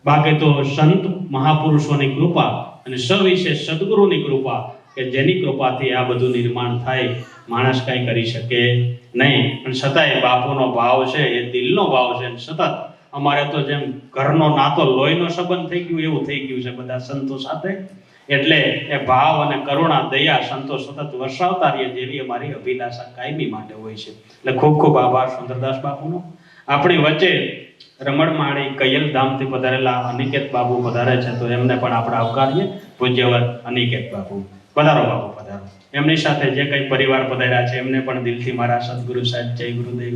બાકી તો સંત મહાપુરુષોની કૃપા અને સવિશેષ સદગુરુની કૃપા કે જેની કૃપાથી આ બધું નિર્માણ થાય. માણસ કાંઈ કરી શકે નહીં, પણ છતાંય બાપુનો ભાવ છે એ દિલનો ભાવ છે. સતત અમારે તો જેમ ઘરનો નાતો લોહીનો સંબંધ થઈ ગયું એવું થઈ ગયું છે બધા સંતો સાથે. એટલે એ ભાવ અને કરુણા દયા સંતો સતત વરસાવતા રહીએ જેવી અમારી અભિલાષા કાયમી માટે હોય છે. એટલે ખૂબ ખૂબ આભાર સુંદરદાસ બાપુનો. આપણી વચ્ચે રમણમાળી કૈયલ ધામથી પધારેલા અનિકેત બાપુ પધારે છે, તો એમને પણ આપણે આવકારીએ. પૂજ્યવર અનિકેત બાપુ પધારો. બાપુ પધારો. એમની સાથે જે કંઈ પરિવાર પધાર્યા છે એમને પણ દિલથી મારા સદગુરુ સાહેબ જય ગુરુદેવ.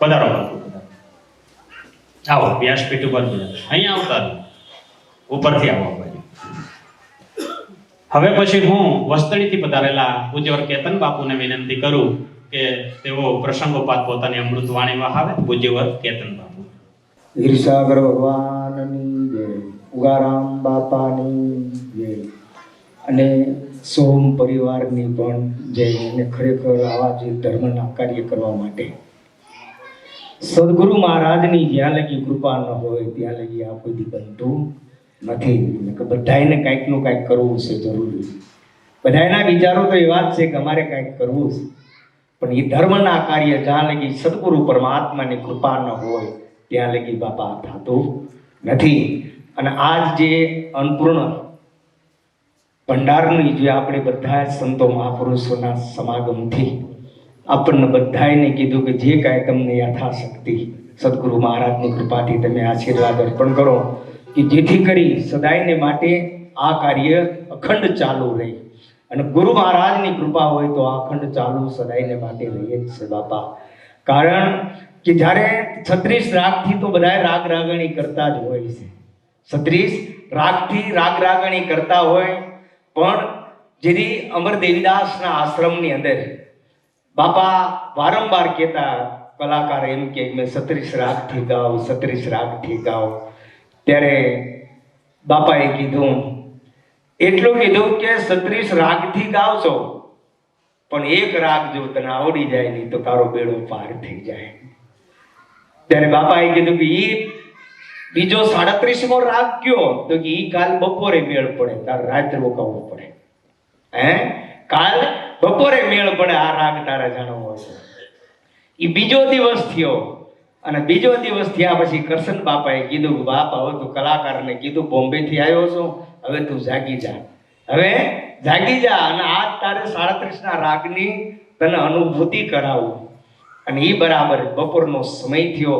પધારો બાપુ પધારો. આવો વ્યાસપીઠ ઉપર અહીંયા આવતા ઉપરથી આવો. હવે પછી હું વસ્તળીથી પધારેલા પૂજ્યવર કેતન બાપુને વિનંતી કરું કે તેઓ પ્રસંગોપાત પોતાની અમૃત વાણી વહાવે. પૂજ્યવર કેતન બાપુ. ઈર્ષાગર ભગવાનની જય, ઉગારામ બાપાની જય અને સોમ પરિવારની પણ જય. અને ખરેખર આવા જે ધર્મના કાર્ય કરવા માટે સદગુરુ મહારાજની જ્યાં લગી કૃપા ન હોય ત્યાં લગી આ કોઈ બનતું નથી. બધાને કાંઈકનું કાંઈક કરવું છે જરૂરી. બધાના વિચારો તો એવા જ છે કે અમારે કાંઈક કરવું છે, પણ એ ધર્મના કાર્ય જ્યાં લગી સદગુરુ પરમાત્માની કૃપા ન હોય ત્યાં લગી બાપા થતું નથી. અને આજ જે અન્નપૂર્ણ ભંડારની જે આપણે બધા સંતો મહાપુરુષોના સમાગમથી આપણને બધાને કીધું કે જે કાંઈ તમને યથાશક્તિ સદગુરુ મહારાજની કૃપાથી તમે આશીર્વાદ અર્પણ કરો કે જેથી કરી સદાયને માટે આ કાર્ય અખંડ ચાલુ રહે. અને ગુરુ મહારાજની કૃપા હોય તો આ અખંડ ચાલુ સદાયને માટે રહીએ જ છે બાપા. કારણ કે જ્યારે 36 રાગથી તો બધા રાગ રાગણી કરતા જ હોય છે. 36 રાગથી રાગ રાગણી કરતા હોય, પણ જેથી અમર દેવીદાસના આશ્રમની અંદર બાપા વારંવાર કહેતા, કલાકાર એમ કે મેં 36 રાગથી ગાઉં, 36 રાગથી ગાઉં. ત્યારે બાપાએ કીધું, એટલું કીધું કે 36 રાગથી ગાવશો, પણ એક રાગ જો તને આવડી જાય નહીં તો તારો બેડો પાર થઈ જાય. ત્યારે બાપાએ કીધું કે ઈ બીજો 37મો રાગ કયો? તો કે ઈ કાલ બપોરે મેળ પડે, તારે રાત્રે રોકાવવો પડે. કાલ બપોરે મેળ પડે, આ રાગ તારે જાણવો છે. ઈ બીજો દિવસ થયો. અને બીજો દિવસ થયા પછી કરશન બાપાએ કીધું કે બાપ હવે તું કલાકારને કીધું બોમ્બે થી આવ્યો છો, હવે તું જાગી જા, હવે જાગી જા અને આજ તારે 37 ના રાગની તને અનુભૂતિ કરાવું. અને એ બરાબર બપોરનો સમય થયો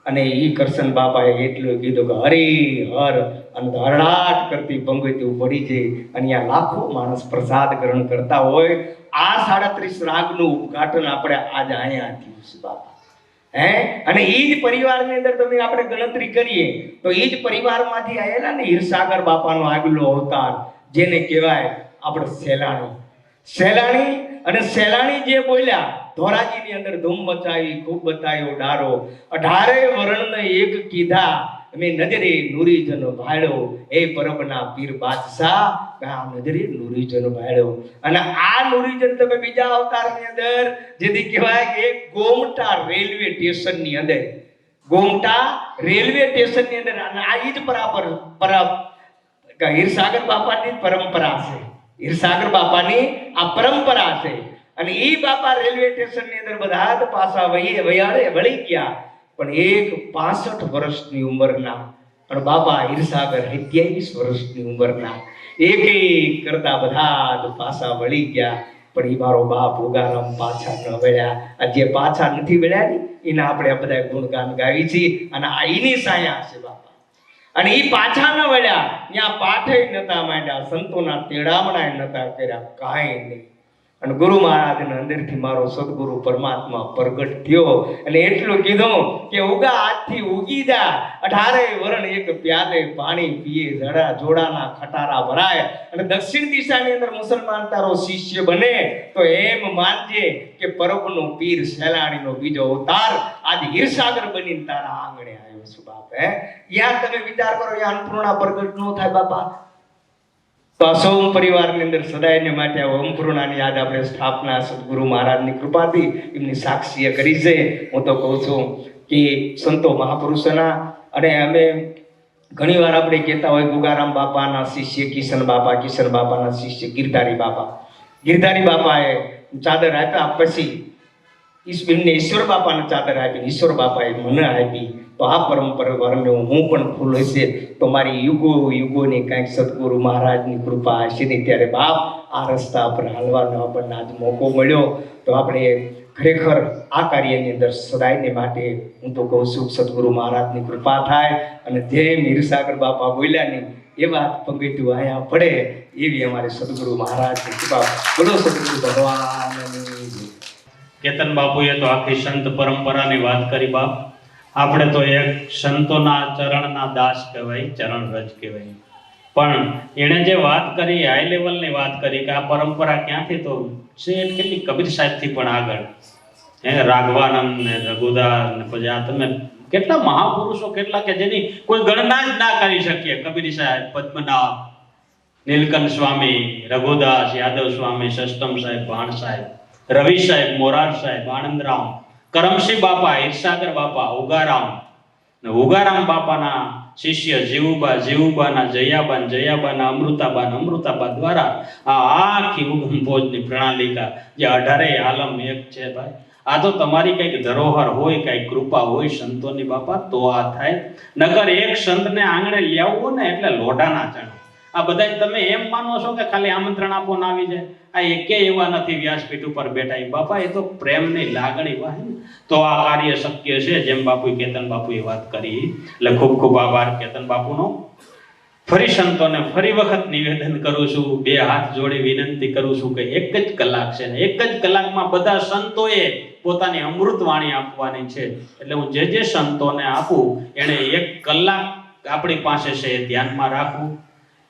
અને ઈ કરશન બાપાએ એટલું કીધું કે હરિ હર અને હરડાટ કરતી પંગતી પડી જઈ અને અહીંયા લાખો માણસ પ્રસાદ ગ્રહણ કરતા હોય. આ 37 રાગનું ઉદ્ઘાટન આપણે આજ અહીંયા થયું છે બાપા. અને એ જ પરિવારની અંદર તમે આપણે ગણતરી કરીએ તો એ જ પરિવારમાંથી આવેલા ને હીરસાગર બાપાનો આગલો અવતાર જેને કહેવાય આપણે સેલાણી. અને સેલાણી જે બોલ્યા ધોરાજીની અંદર ધૂમ મચાવી ખૂબ બતાવ્યો ડારો 18 વર્ણને એક કીધા મેં નજરે નુરીજન ભાળ્યો એ પરબના પીર બાદશાહ આ નજરે નુરીજન ભાળ્યો. અને આ નુરીજન તમે બીજા અવતારની અંદર જેથી કહેવાય કે ગોમટા રેલવે સ્ટેશનની અંદર અને આ જ બરાબર હીરસાગર બાપાની પરંપરા છે. હીરસાગર બાપાની આ પરંપરા છે. અને એ બાપા રેલવે સ્ટેશનની અંદર બધા જ પાછા વળી ગયા. પણ એક 65 વર્ષની ઉંમરના અને બાપા હીરસાગર 27 વર્ષની ઉંમરના એક કરતા બધા જ પાછા વળી ગયા. પણ એ મારો બાપ ઉગારામ પાછા ન વળ્યા. આ જે પાછા નથી વળ્યા ને એના આપણે બધા ગુણગાન ગાવી છીએ અને આ એની સાયા છે બાપા. અને એ પાછા ન વળ્યા ત્યાં પાઠે નતા માંડ્યા, સંતોના તેડામણા નતા કર્યા, કાંઈ નહીં. અને ગુરુ મહારાજના અંદરથી મારો સદગુરુ પરમાત્મા પ્રગટ થયો અને એટલું કીધું કે ઉગા આજથી ઉગી જા 18 વરણ એક પ્યાલે પાણી પીએ જોડાના ખટારા ભરાય. અને દક્ષિણ દિશાની અંદર મુસલમાન તારો શિષ્ય બને તો એમ માનજે કે પરબનો પીર સેલાણીનો બીજો અવતાર આજે હીરસાગર બનીને તારા આંગણે આવ્યો છું બાપ. યાર તમે વિચાર કરો યા અન્નપૂર્ણા પ્રગટ ન થાય બાપા તો આ સૌ પરિવારની અંદર સદાયને માટે અન્નપૂર્ણાની યાદ આપણે સ્થાપના સદગુરુ મહારાજની કૃપાથી એમની સાક્ષીએ કરી છે. હું તો કહું છું કે સંતો મહાપુરુષોના અને અમે ઘણીવાર આપણે કહેતા હોય ગુગારામ બાપાના શિષ્ય કિશન બાપાના શિષ્ય ગિરધારી બાપાએ ચાદર આપ્યા પછી ઈશ્વર બાપાને ચાદર આપી, ઈશ્વર બાપાએ મને આપી. તો આ પરંપરાને હું પણ ફૂલ હશે તો મારી યુગોની કાંઈક સદગુરુ મહારાજની કૃપા હશે ને ત્યારે બાપ આ રસ્તા પર હાલવાનો આપણને આજ મોકો મળ્યો. તો આપણે ખરેખર આ કાર્યની અંદર સદાયને માટે હું તો કહું છું સદગુરુ મહારાજની કૃપા થાય અને જેમ હીરસાગર બાપા બોલ્યા ને એ વાત પંગતું અહીંયા પડે એવી અમારે સદગુરુ મહારાજની કૃપા. બોલો સદગુરુ ભગવાનની. કેતન બાપુએ તો આખી સંત પરંપરાની વાત કરી બાપ. આપણે તો એક સંતોના ચરણના દાસ કહેવાય, ચરણ રજ કહેવાય. પણ એણે જે વાત કરી હાઈ લેવલની વાત કરી કે આ પરંપરા ક્યાંથી તો છે કેટલી કબીર સાહેબથી પણ આગળ રાઘવાનંદ ને રઘુદાસ ને પછી આ તમે કેટલા મહાપુરુષો કેટલા કે જેની કોઈ ગણના જ ના કરી શકીએ. કબીર સાહેબ, પદ્મનાભ, નીલકંઠ સ્વામી, રઘુદાસ, યાદવ સ્વામી, સસ્તમ સાહેબ, ભાણ સાહેબ, રવિ સાહેબ, મોરાર સાહેબ, આનંદરામ, કરમસિંહ બાપા, હીરસાગર બાપા, ઉગારામ બાપાના શિષ્ય જીવુબાના જયાબાના અમૃતાબા દ્વારા આ આખી ઉગમ ભોજની પ્રણાલિકા જે 18 આલમ એક છે ભાઈ. આ તો તમારી કઈક ધરોહર હોય, કઈક કૃપા હોય સંતોની બાપા તો આ થાય. નગર એક સંતને આંગણે લાવવો ને એટલે લોઢાના ચણે. આ બધા તમે એમ માનો છો કે ખાલી આમંત્રણ આપો ને આવી જાય. આ એકે એવા નથી વ્યાસપીઠ ઉપર બેઠા. બાપા એ તો પ્રેમની લાગણી વાહે તો આ કાર્ય શક્ય છે. જેમ બાપુ કેતન બાપુએ વાત કરી એટલે ખૂબ ખૂબ આભાર કેતન બાપુનો. ફરી સંતોને ફરી વખત નિવેદન કરું છું, બે હાથ જોડી વિનંતી કરું છું કે એક જ કલાક છે ને એક જ કલાકમાં બધા સંતોએ પોતાની અમૃત વાણી આપવાની છે. એટલે હું જે સંતોને આપું એને 1 કલાક આપણી પાસે છે એ ધ્યાનમાં રાખવું.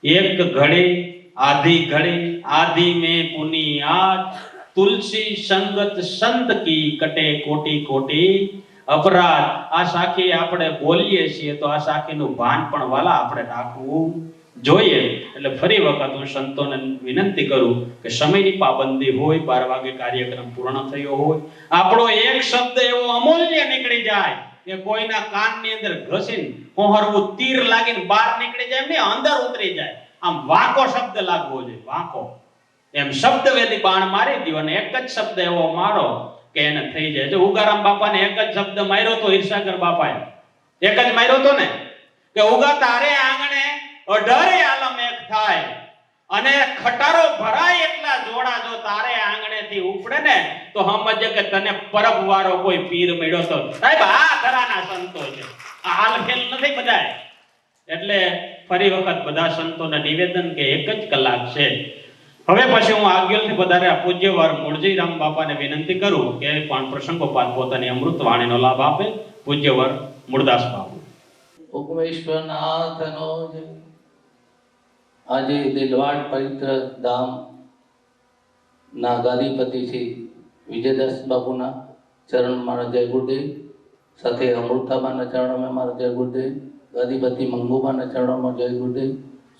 એક ઘડી आदि में पुनी आज तुलसी संगत संत की कटे कोटि कोटि अपराध. आ साखी આપણે બોલીએ છીએ તો આ સાખીનું ભાન પણ વાલા આપણે રાખવું જોઈએ. એટલે ફરી વખત હું સંતોને વિનંતી કરું કે સમયની પાબંદી હોય, 12 વાગે કાર્યક્રમ પૂર્ણ થયો હોય, આપણો એક શબ્દ એવો અમૂલ્ય નીકળી જાય કે કોઈના કાનની અંદર ઘસીને હોહરવું તીર લાગીને બહાર નીકળી જાય ને અંદર ઉતરી જાય. આમ વાંકો શબ્દ લાગવો જોઈએ, વાંકો એમ શબ્દ વેદી બાણ મારી દો અને એક જ શબ્દ એવો મારો કે એને થઈ જાય. જો ઉગારામ બાપાને એક જ શબ્દ માર્યો તો હીરસાગર બાપાએ એક જ માર્યો તો ને કે ઉગા તારે આંગણે 18 આલમ એક થાય અને ખટારો ભરાય એટલા જોડા જો તારે આંગણેથી ઉપડે ને તો સમજે કે તને પરબવાળો કોઈ પીર મળ્યો તો. સાહેબ આ ધરાના સંતો છે, આ હાલફેલ નથી બધાય. એટલે ફરી વખત બધા સંતોને નિવેદન કે 1 જ કલાક છે. હવે પછી હું આગળથી પધાર્યા પૂજ્યવાર મૂળજીરામ બાપાને વિનંતી કરું કે પણ પ્રસંગોપાત પોતાની અમૃત વાણીનો લાભ આપે. પૂજ્યવાર મૂળદાસ બાપુ. ઉપમેશ્વરનાથનો જય. આજે દિલવાડ પવિત્ર ધામ ના ગાદીપતિ શ્રી વિજયદાસ બાપુના ચરણ મારા જય ગુરુદેવ, સાથે અમૃતાબાના ચરણોમાં મારા જય ગુરુદેવ, ગાદીપતિ મંગુબાના ચરણોમાં જય ગુરુદેવ,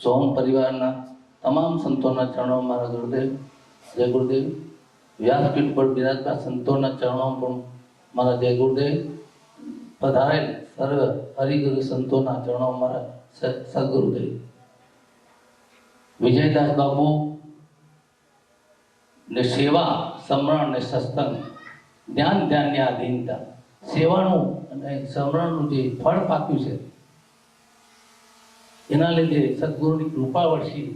સોમ પરિવારના તમામ સંતોના ચરણોમાં મારા ગુરુદેવ જય ગુરુદેવ, વ્યાસપીઠ પર બિરાજતા સંતોના ચરણોમાં પણ મારા જય ગુરુદેવ, પધારેલ સર્વ હરિગુરુ સંતોના ચરણોમાં મારા સદગુરુદેવ. વિજયદાસ બાપુ ને સેવા, સમરણ ને સત્સંગ, ધ્યાનની આધીનતા, સેવાનું અને સમરણનું જે ફળ પાક્યું છે એના લીધે સદગુરુની કૃપા વરસી.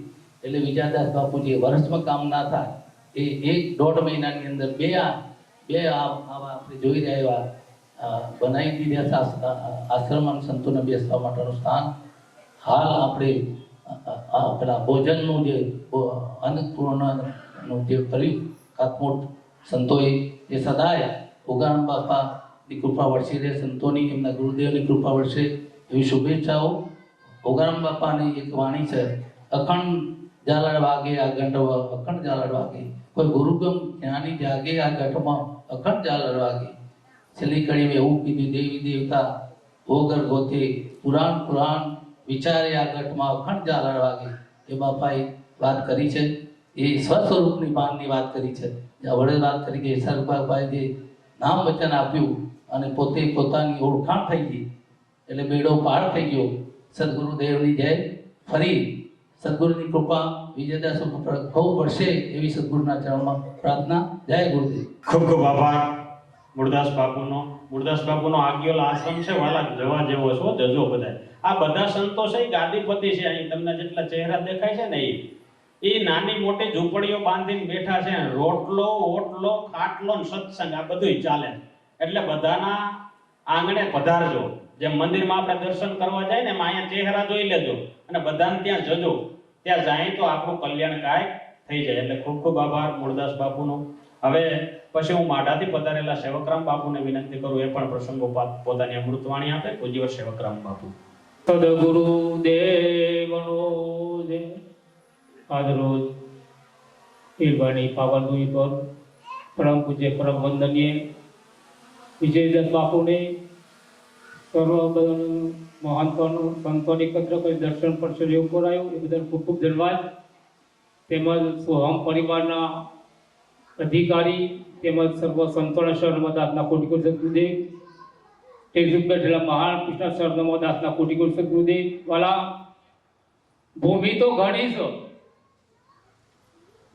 એટલે વિજયદાસ બાપુ જે વર્ષમાં કામ ના થાય એ 1-1.5 મહિનાની અંદર બે આવા આપણે જોઈ રહ્યા એવા બનાવી દીધા આશ્રમ સંતોને બેસવા માટેનું સ્થાન. હાલ આપણે પેલા ભોજનનું જે અન્નપૂર્ણાનું જે કર્યું કાટમોટ સંતોએ, એ સદાય ઉગારામ બાપાની કૃપા વરસી રહે, સંતોની એમના ગુરુદેવની કૃપા વરસે એવી શુભેચ્છાઓ. ઉગારામ બાપાની એક વાણી છે, અખંડ ઝાલર વાગે આ ઘંટ અખંડ ઝાલર વાગે, કોઈ ગુરુગમ જ્ઞાની જાગે આ ઘટમાં અખંડ ઝાલર વાગે. છેલ્લી કડીમાં એવું કીધું, દેવી દેવતા ઓગર ગોતે પુરાણ વિચારે આ ઘટમાં અખંડ ઝાલર વાગે. એ બાપાએ વાત કરી છે, એ સ્વસ્વરૂપની ભાનની વાત કરી છે. વડે વાત કરી કે સર બાપાએ જે નામ વચન આપ્યું અને પોતે પોતાની ઓળખાણ થઈ ગઈ એટલે બેડો પાર થઈ ગયો. સદગુરુદેવની જય. ફરી સદગુરુની કૃપા વિજયદાસ ઉપર બહુ વર્ષે એવી સદગુરુના ચરણમાં પ્રાર્થના. જય ગુરુદેવ. ખૂબ ખૂબ આભાર મૂળદાસ બાપુનો. મૂળદાસ બાપુનો આગિયોલ આશ્રમ છે, વાલા જવા જેવો છો, જજો બધાય. આ બધા સંતો છે ગાદીપતિ છે. અહીં તમને જેટલા ચહેરા દેખાય છે ને એ નાની મોટી ઝૂંપડીઓ બાંધીને બેઠા છે. રોટલો ઓટલો ખાટલો ને સત્સંગ આ બધું ચાલે. એટલે બધાના આંગણે પધારજો. જેમ મંદિરમાં આપણે દર્શન કરવા જાય ને એમાં અહીંયા ચહેરા જોઈ લેજો અને બધાને ત્યાં જજો. ત્યાં જાય તો આપણું કલ્યાણ કાંઈ થઈ જાય. એટલે ખૂબ ખૂબ આભાર મૂળદાસ બાપુનો. હવે પછી હું માઢાથી પધારેલા સેવકરામ બાપુને વિનંતી કરું, એ પણ પ્રસંગોપાત પોતાની અમૃતવાણી આપે. પૂજ્ય સેવકરામ બાપુ. સદગુરુદેવનો જય. આજ રોજ પીરવાણી પાવનભૂમિ પર પરમ પૂજ્ય પરમ વંદનીય વિજયદાસ બાપુને સર્વ મહંતોનું સંતોની એકત્ર કરી દર્શન પર સહયોગ કરાયો એ બદલ ખૂબ ખૂબ ધન્યવાદ. તેમજ સોહમ પરિવારના અધિકારી તેમજ સર્વ સંતોના શરણમદાસના કોટી કોટી સદગુરુદેવ, તે યુગ બેઠેલા મહાન કૃષ્ણ શરણમદાસના કોટી કોટી સદગુરુદેવ. વાલા ભૂમિ તો ઘણી છે,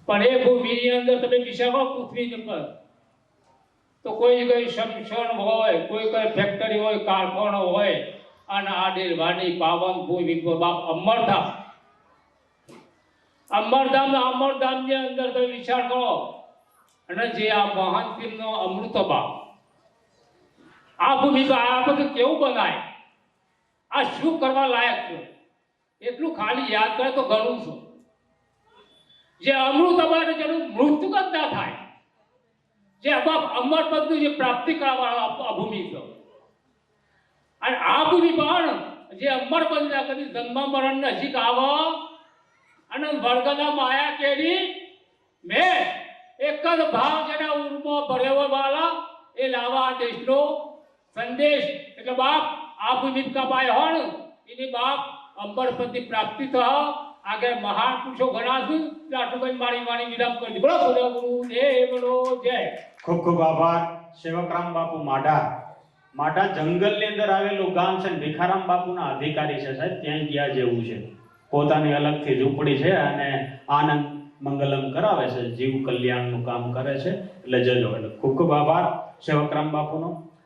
પણ એ ભૂમિની અંદર તમે વિશાળ પૃથ્વી પર તો કોઈ જગ્યાએ શમશાન હોય, કોઈ કઈ ફેક્ટરી હોય, કારખાનો હોય, અને આ દિલવાડી પાવન ભૂમિ પર બાપ અમરધામની અંદર તમે વિચાર કરો. અને જે આ મહાન પીરનો અમૃતબા આ ભૂમિ પર આ બધું કેવું બનાય, આ શું કરવા લાયક છે એટલું ખાલી યાદ કરે તો ઘણું છે. જે અમૃતબાને જેનું મૃત્યુ જ ના થાય, જે અમર પદનું જે પ્રાપ્તિ કરવાવાળા આ ભૂમિ છે. અને આ ભૂમિ પણ જે અમર પદના કદી જન્મ મરણ નજીક આવો અને વર્ગના માયા કેરી મેં એક જ ભાવ જેના ઉર્મો ભરેવો વાળા એ લાવા દેશનો સંદેશ. એટલે બાપ આ ભૂમિ કપાય હોણ એની બાપ અંબર પદની પ્રાપ્તિ થા આગળ મહાન પુરુષો ઘણા છે. આટલું મારી વિરામ કરી બોલો ગુરુદેવનો જય. ખૂબ ખૂબ આભાર સેવકરામ બાપુ માઢા. માઢા જંગલની અંદર આવેલું ગામ છે. ભીખારામ બાપુના અધિકારી છે સાહેબ, ત્યાં ગયા જેવું છે. પોતાની અલગથી ઝૂંપડી છે અને આનંદ મંગલમ કરાવે છે, જીવ કલ્યાણનું કામ કરે છે. એટલે જજો. એટલે ખૂબ ખૂબ આભાર સેવકરામ બાપુનો.